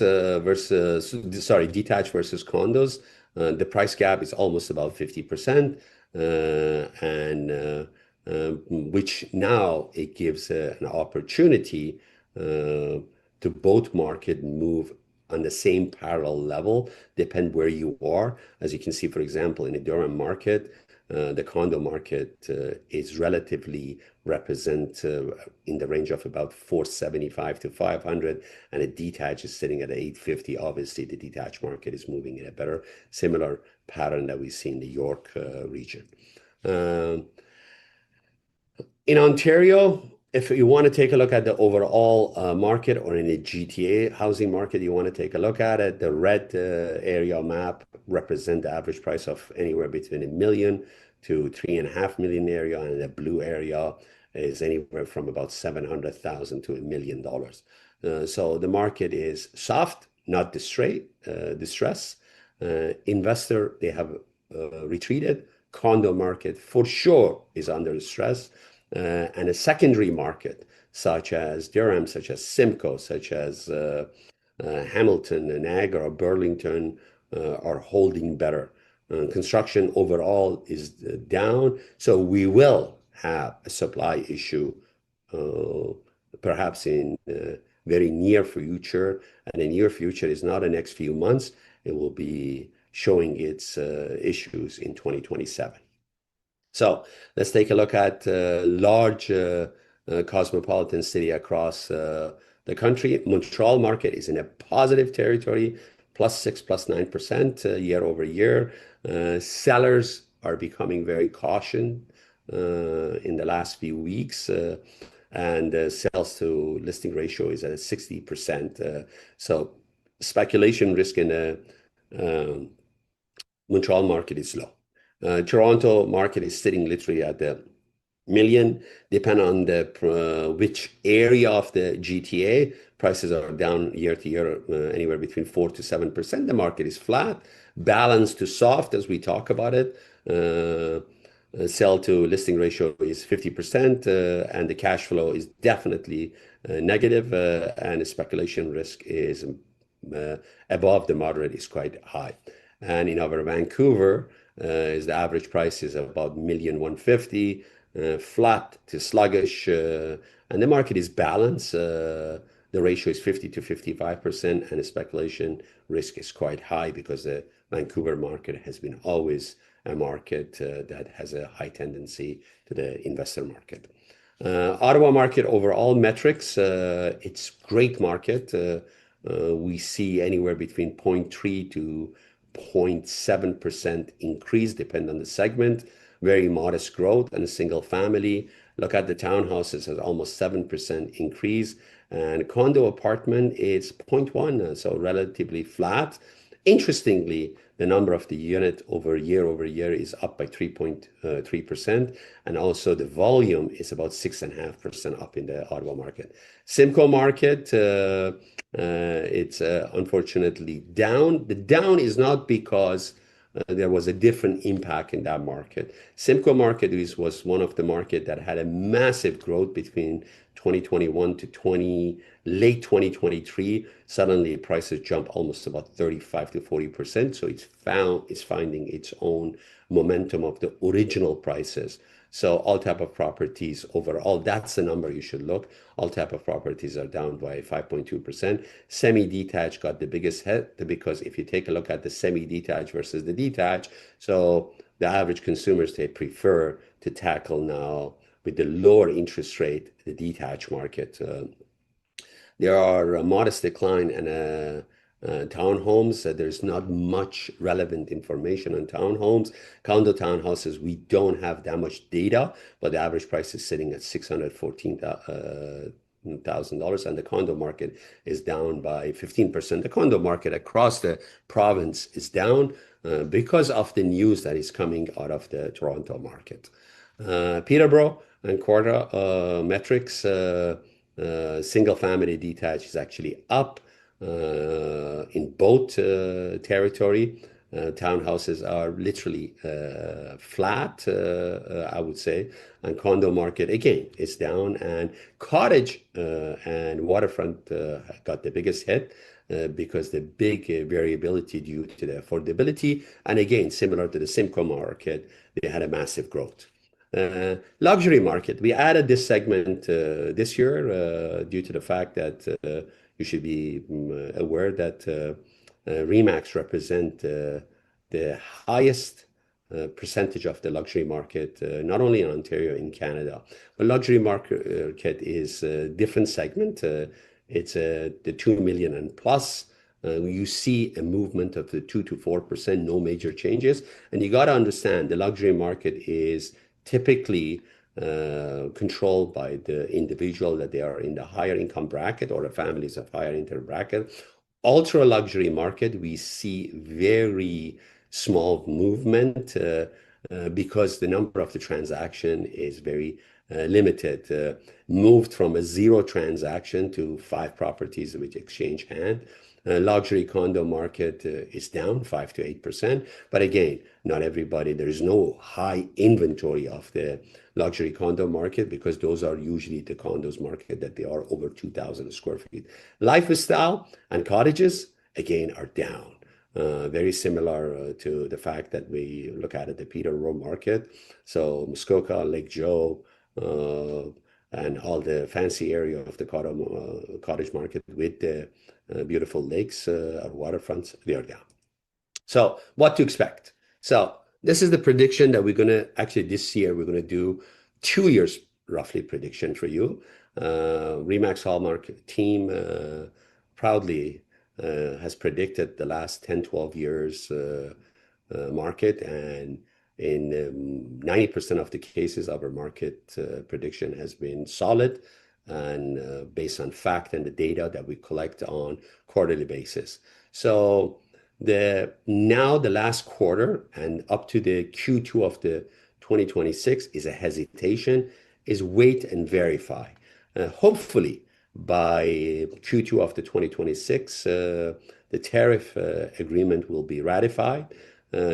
detached versus condos, the price gap is almost about 50%, which now it gives an opportunity to both market move on the same parallel level, depend where you are. As you can see, for example, in the Durham market, the condo market is relatively represent in the range of about 475 to 500, and a detached is sitting at 850. Obviously, the detached market is moving in a better, similar pattern that we see in the York region. In Ontario, if you want to take a look at the overall market, or in the GTA housing market, you want to take a look at it, the red area map represent the average price of anywhere between $1 million to $3.5 million area, and the blue area is anywhere from about $700,000 to $1 million. So the market is soft, not distress. Investor, they have retreated. Condo market for sure is under stress. And a secondary market, such as Durham, such as Simcoe, such as Hamilton, Niagara, Burlington, are holding better. Construction overall is down, so we will have a supply issue, perhaps in very near future. And the near future is not the next few months. It will be showing its issues in 2027. So let's take a look at large cosmopolitan city across the country. Montreal market is in a positive territory, +6, +9% year over year. Sellers are becoming very cautious in the last few weeks, and sales to listing ratio is at 60%. So speculation risk in the Montreal market is low. Toronto market is sitting literally at the million. Depend on the which area of the GTA. Prices are down year to year, anywhere between 4 to 7%. The market is flat, balanced to soft as we talk about it. Sell to listing ratio is 50%, and the cash flow is definitely negative, and the speculation risk is above the moderate, is quite high. And in our Vancouver, is the average price is about $1,150,000, flat to sluggish, and the market is balanced. The ratio is 50 to 55%, and the speculation risk is quite high because the Vancouver market has been always a market that has a high tendency to the investor market. Ottawa market overall metrics, it's great market. We see anywhere between 0.3 to 0.7% increase, depending on the segment. Very modest growth. And a single family, look at the townhouses, has almost 7% increase, and condo apartment is 0.1, so relatively flat. Interestingly, the number of the unit over year is up by 3.3%, and also the volume is about 6.5% up in the Ottawa market. Simcoe market, it's unfortunately down. The down is not because there was a different impact in that market. Simcoe market was one of the market that had a massive growth between 2021 to late 2023, suddenly prices jump almost about 35 to 40%. So it's finding its own momentum of the original prices. So all type of properties overall, that's the number you should look. All type of properties are down by 5.2%. Semi-detached got the biggest hit because if you take a look at the semi-detached versus the detached, so the average consumers, they prefer to tackle now with the lower interest rate, the detached market. There are a modest decline in townhomes. There's not much relevant information on townhomes. Condo townhouses, we don't have that much data, but the average price is sitting at $614,000, and the condo market is down by 15%. The condo market across the province is down because of the news that is coming out of the Toronto market. Peterborough and Quarter metrics, single family detached is actually up in both territory. Townhouses are literally flat, I would say, and condo market again is down. And Cottage and Waterfront got the biggest hit because the big variability due to the affordability. And again, similar to the Simcoe market, they had a massive growth. Luxury market, we added this segment this year due to the fact that you should be aware that RE/MAX represent the highest percentage of the luxury market, not only in Ontario, in Canada. But luxury market is a different segment. It's the 2 million and plus. You see a movement of the 2 to 4%, no major changes. And you got to understand the luxury market is typically controlled by the individual that they are in the higher income bracket or the families of higher income bracket. Ultra luxury market, we see very small movement because the number of the transaction is very limited. Moved from a 0 transaction to 5 properties which exchange hand. Luxury condo market is down 5 to 8%. But again, not everybody, there is no high inventory of the luxury condo market because those are usually the condos market that they are over 2,000 square feet. Lifestyle and cottages, again, are down. Very similar to the fact that we look at the Peterborough market. So Muskoka, Lake Joe, and all the fancy area of the cottage market with the beautiful lakes or waterfronts, they are down. So what to expect? So this is the prediction that we're going to, actually this year, we're going to do 2 years roughly prediction for you. RE/MAX Hallmark team proudly has predicted the last 10, 12 years market, and in 90% of the cases, our market prediction has been solid and based on fact and the data that we collect on quarterly basis. So now the last quarter and up to the Q2 of the 2026 is a hesitation, is wait and verify. Hopefully by Q2 of the 2026, the tariff agreement will be ratified.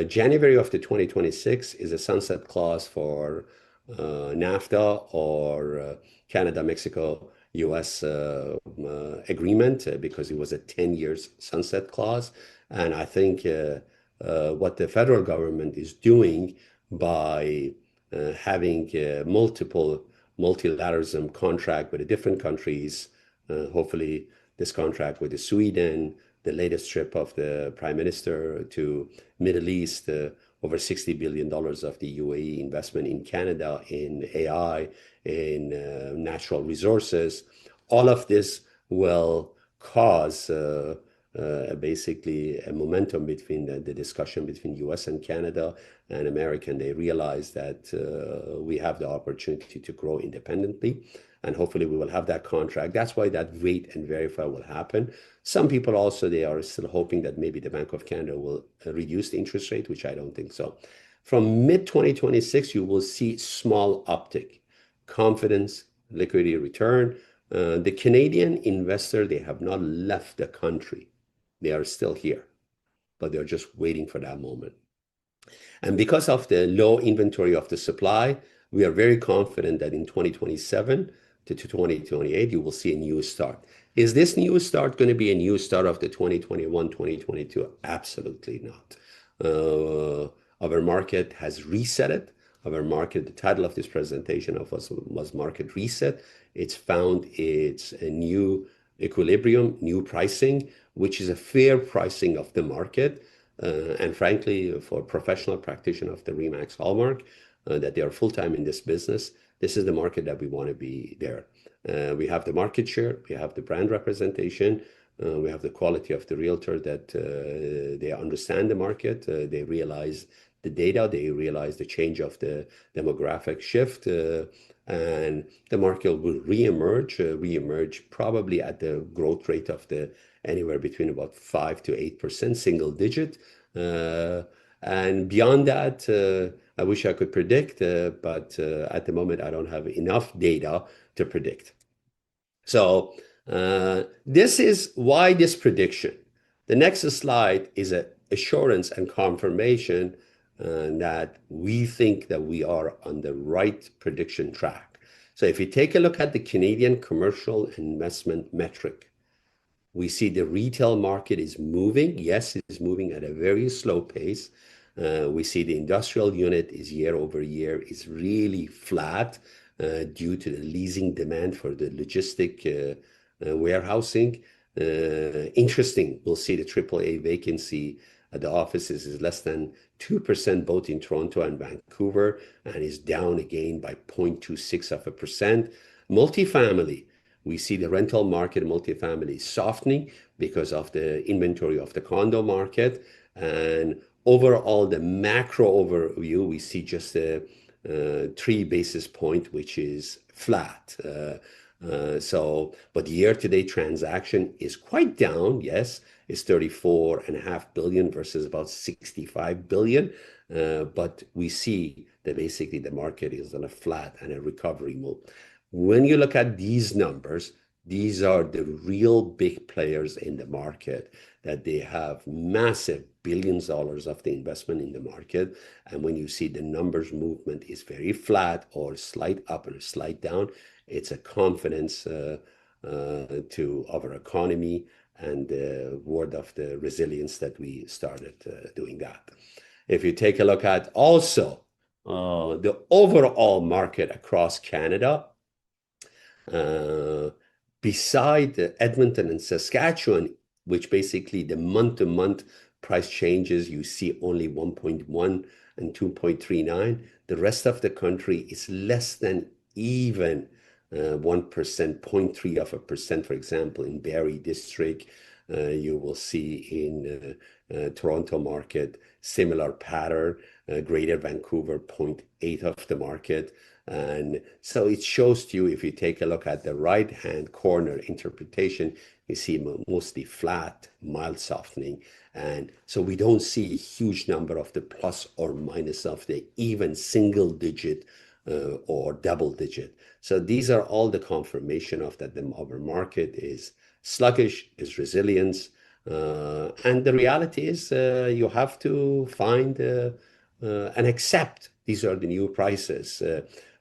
January of the 2026 is a sunset clause for NAFTA or Canada, Mexico, US agreement because it was a 10 years sunset clause. And I think what the federal government is doing by having multiple multilateralism contract with the different countries, hopefully this contract with Sweden, the latest trip of the Prime Minister to Middle East, over $60 billion of the UAE investment in Canada, in AI, in natural resources. All of this will cause basically a momentum between the discussion between US and Canada and America. And they realize that we have the opportunity to grow independently. And hopefully we will have that contract. That's why that wait and verify will happen. Some people also, they are still hoping that maybe the Bank of Canada will reduce the interest rate, which I don't think so. From mid-2026, you will see small uptick, confidence, liquidity return. The Canadian investor, they have not left the country. They are still here, but they're just waiting for that moment. And because of the low inventory of the supply, we are very confident that in 2027, to 2028, you will see a new start. Is this new start going to be a new start of the 2021, 2022? Absolutely not. Our market has reset it. Our market, the title of this presentation was Market Reset. It's found its a new equilibrium, new pricing, which is a fair pricing of the market. And frankly, for professional practitioner of the Remax Hallmark, that they are full-time in this business, this is the market that we want to be there. We have the market share, we have the brand representation, we have the quality of the realtor that they understand the market, they realize the data, they realize the change of the demographic shift, and the market will reemerge probably at the growth rate of the anywhere between about 5 to 8%, single digit. And beyond that, I wish I could predict, but at the moment, I don't have enough data to predict. So this is why this prediction. The next slide is an assurance and confirmation that we think that we are on the right prediction track. So if you take a look at the Canadian commercial investment metric, we see the retail market is moving. Yes, it is moving at a very slow pace. We see the industrial unit is year over year is really flat due to the leasing demand for the logistic warehousing. Interesting, we'll see the AAA vacancy at the offices is less than 2% both in Toronto and Vancouver, and is down again by 0.26%. Multifamily, we see the rental market, multifamily softening because of the inventory of the condo market. And overall, the macro overview, we see just a 3 basis point, which is flat. But year-to-date transaction is quite down. Yes, it's 34.5 billion versus about 65 billion. But we see that basically the market is on a flat and a recovery mode. When you look at these numbers, these are the real big players in the market, that they have massive billions of dollars of the investment in the market. And when you see the numbers movement is very flat or slight up and a slight down, it's a confidence to our economy and the word of the resilience that we started doing that. If you take a look at also the overall market across Canada, beside Edmonton and Saskatchewan, which basically the month-to-month price changes, you see only 1.1 and 2.39. The rest of the country is less than even 1%, 0.3%, for example, in Barrie District. You will see in Toronto market, similar pattern, Greater Vancouver, 0.8 of the market. And so it shows to you, if you take a look at the right-hand corner interpretation, you see mostly flat, mild softening. And so we don't see a huge number of the plus or minus of the even single digit or double digit. So these are all the confirmation of that our market is sluggish, is resilience. And the reality is you have to find and accept these are the new prices.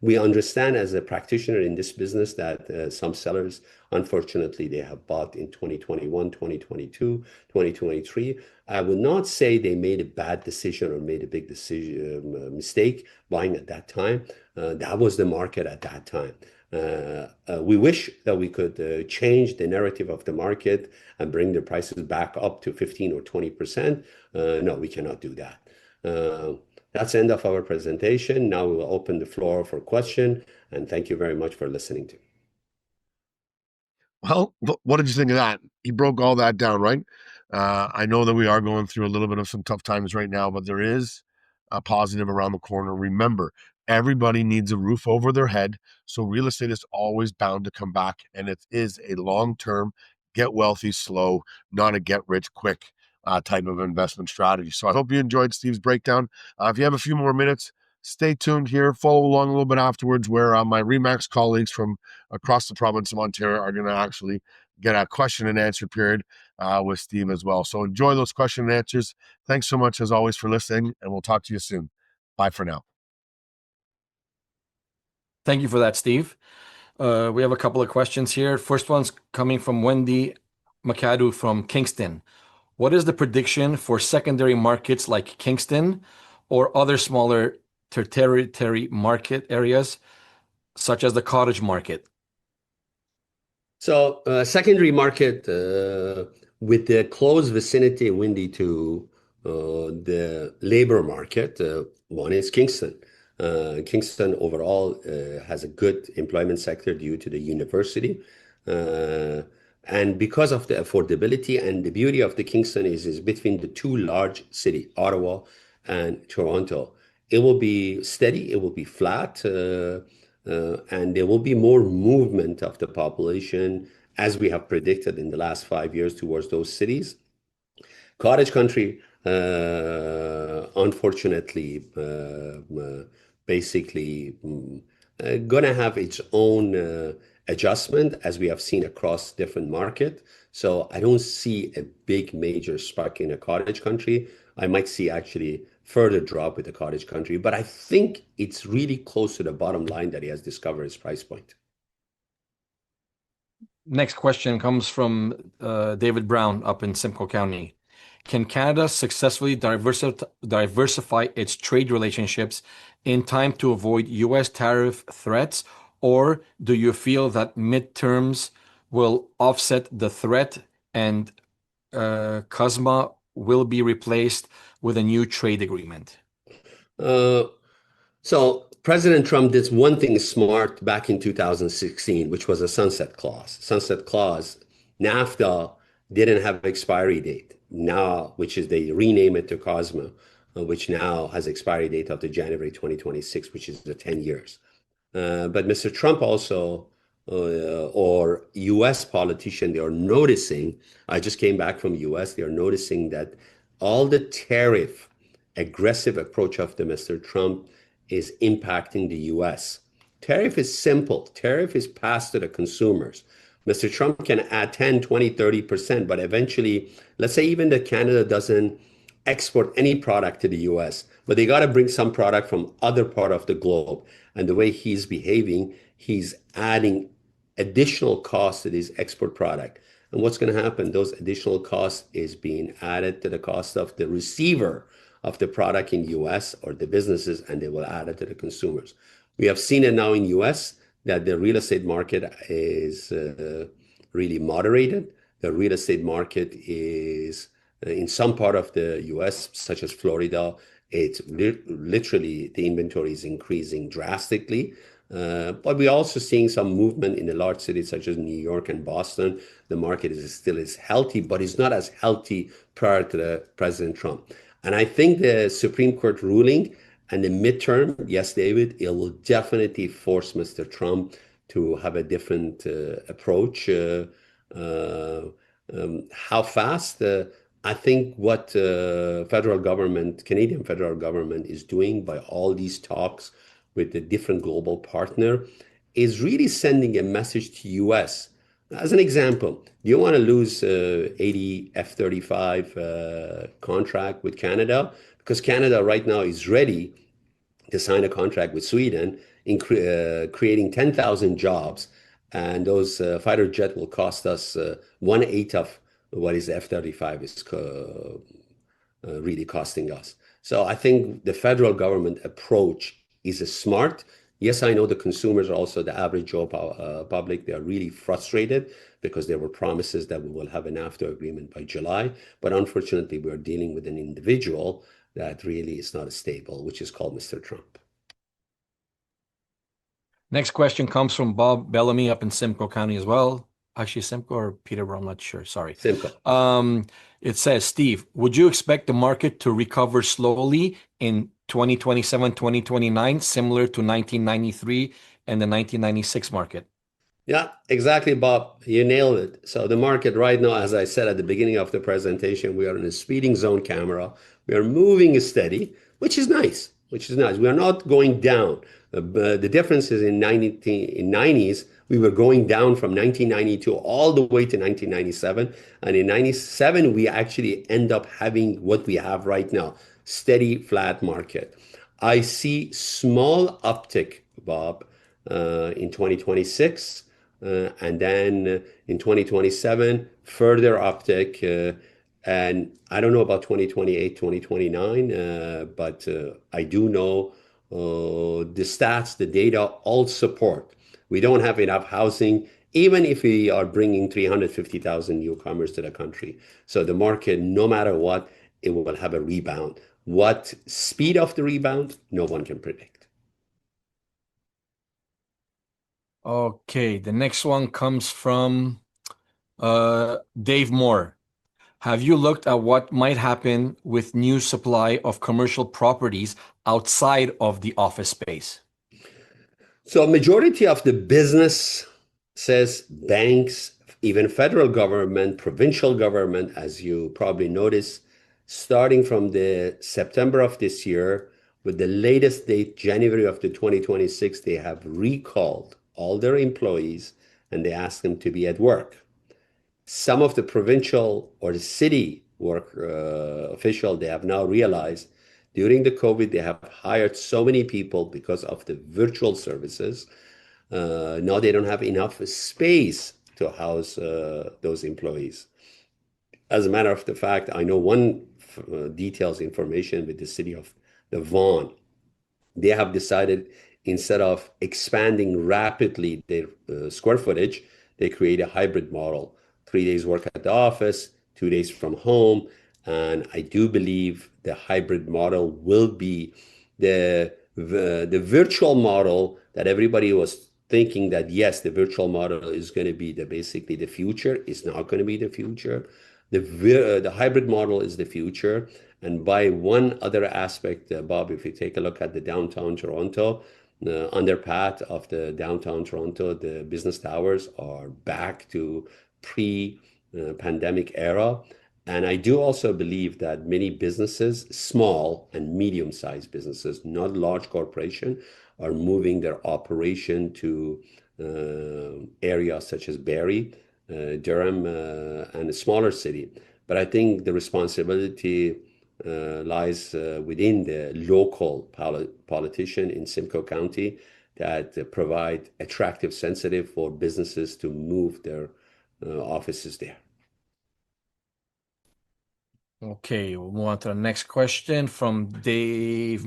We understand as a practitioner in this business that some sellers, unfortunately, they have bought in 2021, 2022, 2023. I will not say they made a bad decision or made a big decision, mistake buying at that time. That was the market at that time. We wish that we could change the narrative of the market and bring the prices back up to 15 or 20%. No, we cannot do that. That's the end of our presentation. Now we will open the floor for question, and thank you very much for listening to me. Well, what did you think of that? He broke all that down, right? I know that we are going through a little bit of some tough times right now, but there is a positive around the corner. Remember, everybody needs a roof over their head. So real estate is always bound to come back. And it is a long-term, get wealthy slow, not a get rich quick type of investment strategy. So I hope you enjoyed Steve's breakdown. If you have a few more minutes, stay tuned here. Follow along a little bit afterwards, where my Remax colleagues from across the province of Ontario are going to actually get a question and answer period with Steve as well. So enjoy those question and answers. Thanks so much, as always, for listening, and we'll talk to you soon. Bye for now. Thank you for that, Steve. We have a couple of questions here. First one's coming from Wendy McAdoo from Kingston. What is the prediction for secondary markets like Kingston or other smaller tertiary market areas, such as the cottage market? So secondary market with the close vicinity, Windy, to the labor market, one is Kingston. Kingston overall has a good employment sector due to the university. And because of the affordability, and the beauty of the Kingston is between the two large cities, Ottawa and Toronto. It will be steady, it will be flat, and there will be more movement of the population as we have predicted in the last 5 years towards those cities. Cottage country, unfortunately, basically gonna have its own adjustment as we have seen across different market. So I don't see a big major spike in a cottage country. I might see actually further drop with the cottage country, but I think it's really close to the bottom line that he has discovered his price point. Next question comes from David Brown up in Simcoe County. Can Canada successfully diversify its trade relationships in time to avoid U.S. tariff threats, or do you feel that midterms will offset the threat and CUSMA will be replaced with a new trade agreement? So President Trump did one thing smart back in 2016, which was a sunset clause. Sunset clause, NAFTA didn't have expiry date now, which is they rename it to CUSMA, which now has expiry date up to January 2026, which is the 10 years. But Mr. Trump also, or US politician, they are noticing, I just came back from US, they are noticing that all the tariff aggressive approach of the Mr. Trump is impacting the US. Tariff is simple. Tariff is passed to the consumers. Mr. Trump can add 10, 20, 30%, but eventually, let's say even that Canada doesn't export any product to the US, but they got to bring some product from other part of the globe. And the way he's behaving, he's adding additional costs to this export product. And what's going to happen? Those additional costs is being added to the cost of the receiver of the product in US or the businesses, and they will add it to the consumers. We have seen it now in US that the real estate market is really moderated. The real estate market is in some part of the US, such as Florida, it's literally the inventory is increasing drastically. But we're also seeing some movement in the large cities such as New York and Boston. The market is still healthy, but it's not as healthy prior to the President Trump. And I think the Supreme Court ruling and the midterm, yes, David, it will definitely force Mr. Trump to have a different approach. How fast? I think what federal government, Canadian federal government is doing by all these talks with the different global partner is really sending a message to US. As an example, do you want to lose 80 F-35 contract with Canada? Because Canada right now is ready to sign a contract with Sweden in creating 10,000 jobs. And those fighter jet will cost us 1/8 of what is F-35 is really costing us. So I think the federal government approach is a smart. Yes, I know the consumers, also the average Joe public, they are really frustrated because there were promises that we will have an NAFTA agreement by July. But unfortunately, we're dealing with an individual that really is not stable, which is called Mr. Trump. Next question comes from Bob Bellamy up in Simcoe County as well. Actually, Simcoe or Peterborough, I'm not sure. Sorry. Simcoe. It says, Steve, would you expect the market to recover slowly in 2027, 2029, similar to 1993 and the 1996 market? Yeah, exactly, Bob. You nailed it. So the market right now, as I said at the beginning of the presentation, we are in a speeding zone camera. We are moving steady, which is nice, which is nice. We are not going down. But the difference is in 90s, we were going down from 1992 all the way to 1997. And in 97, we actually end up having what we have right now, steady, flat market. I see small uptick, Bob, in 2026. And then in 2027, further uptick. And I don't know about 2028, 2029, but I do know the stats, the data all support. We don't have enough housing, even if we are bringing 350,000 newcomers to the country. So the market, no matter what, it will have a rebound. What speed of the rebound, no one can predict. Okay, the next one comes from Dave Moore. Have you looked at what might happen with new supply of commercial properties outside of the office space? So majority of the business says banks, even federal government, provincial government, as you probably noticed, starting from the September of this year, with the latest date, January of the 2026, they have recalled all their employees and they ask them to be at work. Some of the provincial or the city work official, they have now realized during the COVID, they have hired so many people because of the virtual services. Now they don't have enough space to house those employees. As a matter of the fact, I know one details information with the city of the Vaughan. They have decided instead of expanding rapidly their square footage, they create a hybrid model. 3 days work at the office, 2 days from home. And I do believe the hybrid model will be the virtual model that everybody was thinking that, yes, the virtual model is going to be basically the future. It's not going to be the future. The hybrid model is the future. And by one other aspect, Bob, if you take a look at the downtown Toronto, underpath of the downtown Toronto, the business towers are back to pre-pandemic era. And I do also believe that many businesses, small and medium-sized businesses, not large corporation, are moving their operation to areas such as Barrie, Durham, and a smaller city. But I think the responsibility lies within the local politician in Simcoe County that provide attractive incentive for businesses to move their offices there. Okay, we'll move on to the next question from Dave.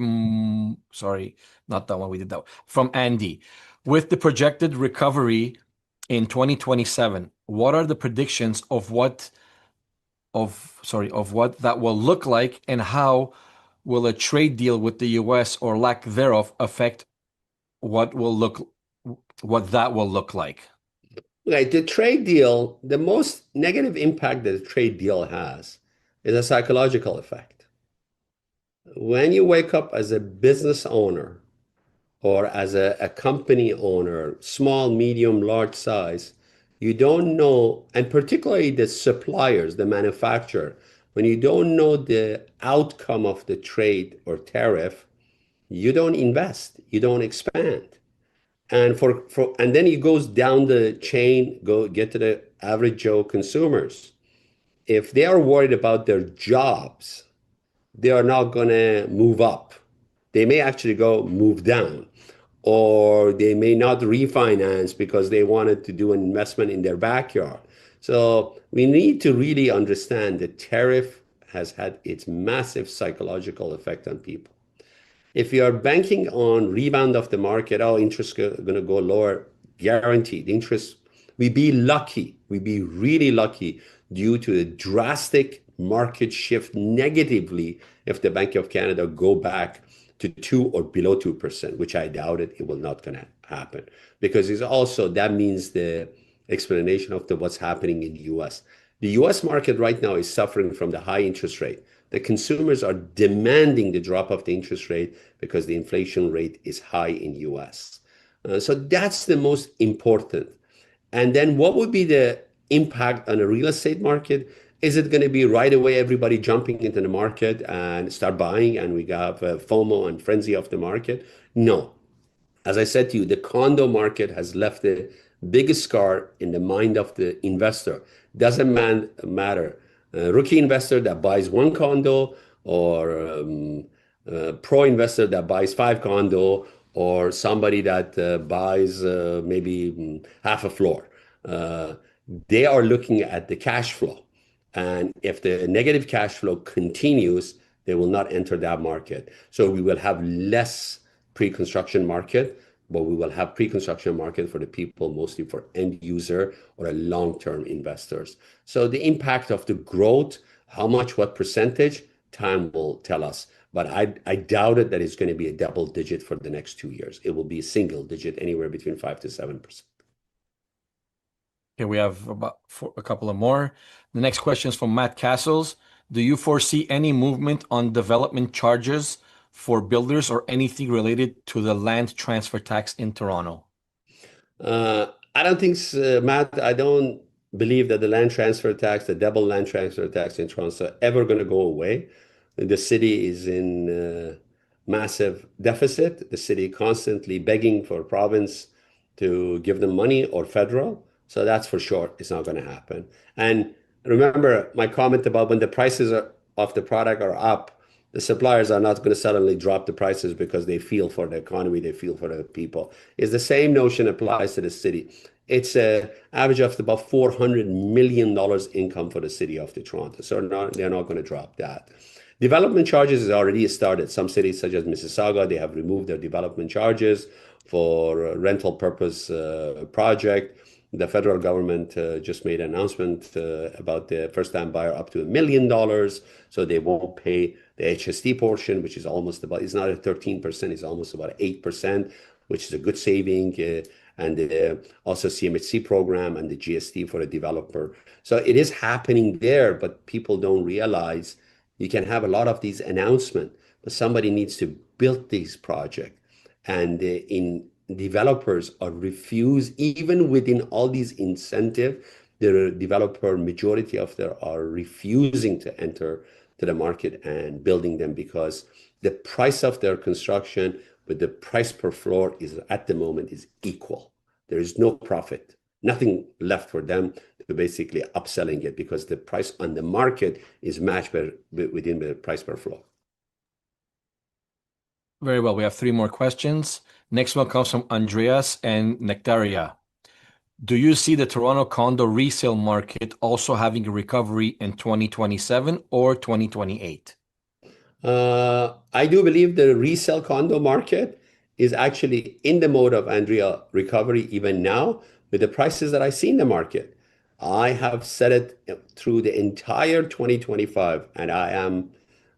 Sorry, not that one. We did that one. From Andy. With the projected recovery in 2027, what are the predictions of what that will look like, and how will a trade deal with the US or lack thereof affect what that will look like? Right, the trade deal, the most negative impact that a trade deal has is a psychological effect. When you wake up as a business owner or as a company owner, small, medium, large size, you don't know, and particularly the suppliers, the manufacturer, when you don't know the outcome of the trade or tariff, you don't invest, you don't expand. And and then it goes down the chain, get to the average Joe consumers. If they are worried about their jobs, they are not going to move up. They may actually go move down, or they may not refinance because they wanted to do an investment in their backyard. So we need to really understand that tariff has had its massive psychological effect on people. If you are banking on rebound of the market, oh, interest going to go lower, guaranteed. Interest, we'd be lucky. We'd be really lucky due to a drastic market shift negatively if the Bank of Canada go back to 2 or below 2%, which I doubt it. It will not going to happen because it's also, that means the explanation of what's happening in the US. The US market right now is suffering from the high interest rate. The consumers are demanding the drop of the interest rate because the inflation rate is high in US. So that's the most important. And then what would be the impact on a real estate market? Is it going to be right away everybody jumping into the market and start buying and we have FOMO and frenzy of the market? No. As I said to you, the condo market has left the biggest scar in the mind of the investor. Doesn't matter. Rookie investor that buys one condo or pro investor that buys 5 condo or somebody that buys maybe half a floor. Uh, they are looking at the cash flow. And if the negative cash flow continues, they will not enter that market. So we will have less pre-construction market, but we will have pre-construction market for the people, mostly for end user or a long-term investors. So the impact of the growth, how much, what percentage, time will tell us. But I doubt it that it's going to be a double digit for the next 2 years. It will be a single digit, anywhere between 5 to 7%. Okay, we have a couple of more. The next question is from Matt Castles. Do you foresee any movement on development charges for builders or anything related to the land transfer tax in Toronto? I don't think, Matt, I don't believe that the land transfer tax, the double land transfer tax in Toronto, are ever going to go away. The city is in massive deficit. The city constantly begging for province to give them money or federal. So that's for sure. It's not going to happen. And remember my comment about when the prices of the product are up, the suppliers are not going to suddenly drop the prices because they feel for the economy, they feel for the people. It's the same notion applies to the city. It's an average of about $400 million income for the city of Toronto. So they're not going to drop that. Development charges has already started. Some cities, such as Mississauga, they have removed their development charges for rental purpose project. The federal government just made an announcement about the first-time buyer up to $1 million, so they won't pay the HST portion, which is almost about, it's not at 13%, it's almost about 8%, which is a good saving, and also CMHC program and the GST for a developer. So it is happening there, but people don't realize you can have a lot of these announcements, but somebody needs to build these projects. And in developers are refused, even within all these incentives, the developer majority of them are refusing to enter to the market and building them because the price of their construction with the price per floor is at the moment is equal. There is no profit, nothing left for them to basically upselling it because the price on the market is matched within the price per floor. Very well. We have three more questions. Next one comes from Andreas and Nectaria. Do you see the Toronto condo resale market also having a recovery in 2027 or 2028? I do believe the resale condo market is actually in the mode of, Andrea, recovery even now with the prices that I see in the market. I have said it through the entire 2025, and I am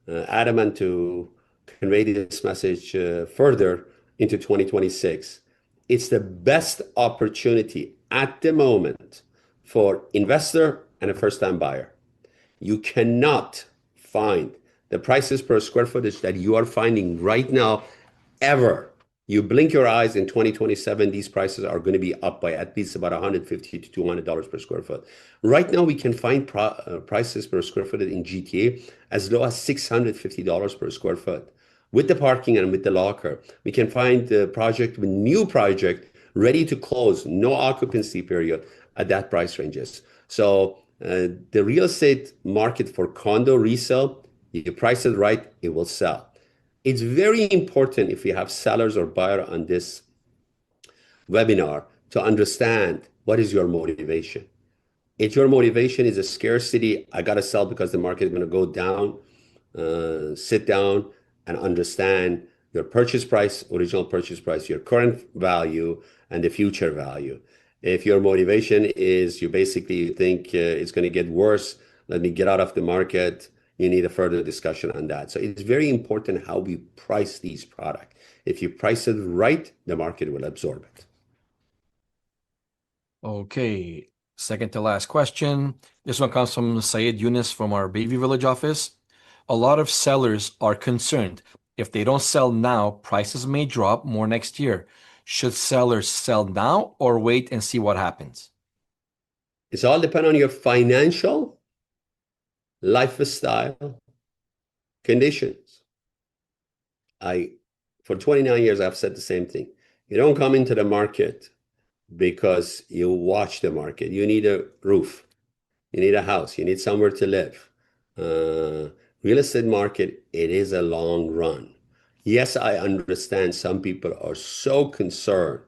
adamant to convey this message further into 2026. It's the best opportunity at the moment for investor and a first-time buyer. You cannot find the prices per square footage that you are finding right now ever. You blink your eyes in 2027, these prices are going to be up by at least about $150 to $200 per square foot. Right now, we can find prices per square foot in GTA as low as $650 per square foot. With the parking and with the locker, we can find the project with new project ready to close, no occupancy period at that price ranges. So the real estate market for condo resale, if you price it right, it will sell. It's very important if you have sellers or buyer on this webinar to understand what is your motivation. If your motivation is a scarcity, I got to sell because the market is going to go down, sit down and understand your purchase price, original purchase price, your current value, and the future value. If your motivation is you basically think it's going to get worse, let me get out of the market, you need a further discussion on that. So it's very important how we price these products. If you price it right, the market will absorb it. Okay, second to last question. This one comes from Syed Yunus from our Bayview Village office. A lot of sellers are concerned. If they don't sell now, prices may drop more next year. Should sellers sell now or wait and see what happens? It's all depend on your financial, lifestyle, conditions. For 29 years, I've said the same thing. You don't come into the market because you watch the market. You need a roof. You need a house. You need somewhere to live. Real estate market, it is a long run. Yes, I understand some people are so concerned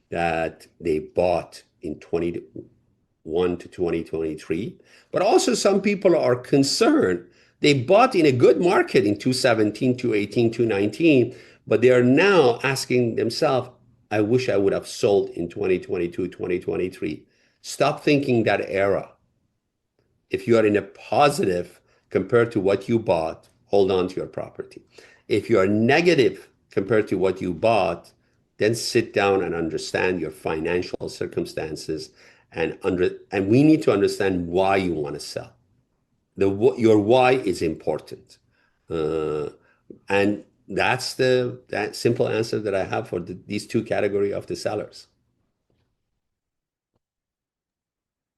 that they bought in 21 to 2023, but also some people are concerned they bought in a good market in 2017, 2018, 2019, but they are now asking themselves, I wish I would have sold in 2022, 2023. Stop thinking that era. If you are in a positive compared to what you bought, hold on to your property. If you are negative compared to what you bought, then sit down and understand your financial circumstances and we need to understand why you want to sell. Your why is important. Uh, and that's that simple answer that I have for these two category of the sellers.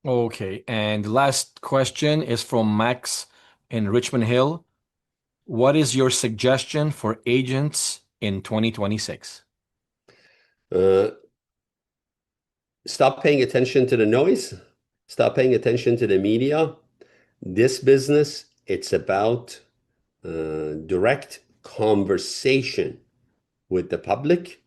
Okay, and the last question is from Max in Richmond Hill. What is your suggestion for agents in 2026? Stop paying attention to the noise. Stop paying attention to the media. This business, it's about direct conversation with the public,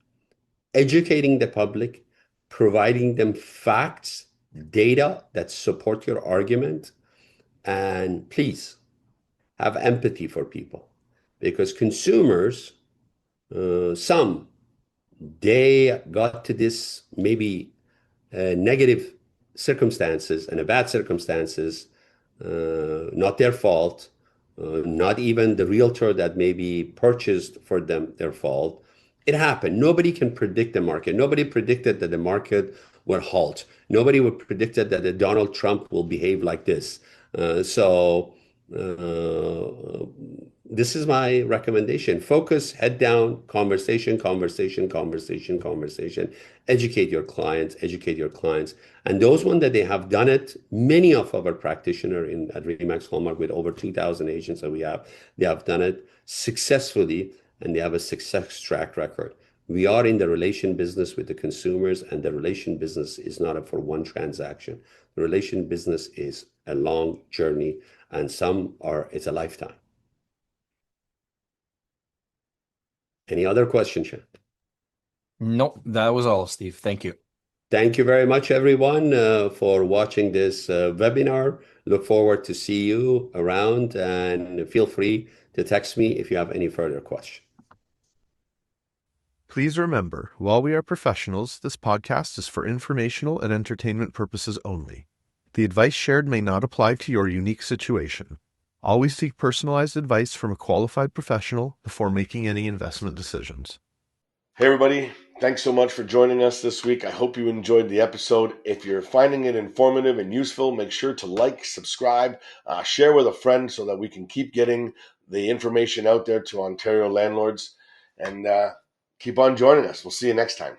educating the public, providing them facts, data that support your argument. And please have empathy for people because consumers, some, they got to this maybe negative circumstances and a bad circumstances, not their fault, not even the realtor that maybe purchased for them their fault. It happened. Nobody can predict the market. Nobody predicted that the market would halt. Nobody would predicted that the Donald Trump will behave like this. So this is my recommendation. Focus, head down, conversation, conversation, conversation, conversation. Educate your clients, educate your clients. And those ones that they have done it, many of our practitioners at Remax Hallmark with over 2,000 agents that we have, they have done it successfully and they have a success track record. We are in the relation business with the consumers, and the relation business is not for one transaction. The relation business is a long journey, and it's a lifetime. Any other questions, Sean? Nope, that was all, Steve. Thank you. Thank you very much, everyone, for watching this webinar. Look forward to see you around, and feel free to text me if you have any further questions. Please remember, while we are professionals, this podcast is for informational and entertainment purposes only. The advice shared may not apply to your unique situation. Always seek personalized advice from a qualified professional before making any investment decisions. Hey, everybody. Thanks so much for joining us this week. I hope you enjoyed the episode. If you're finding it informative and useful, make sure to like, subscribe, share with a friend so that we can keep getting the information out there to Ontario landlords. And keep on joining us. We'll see you next time.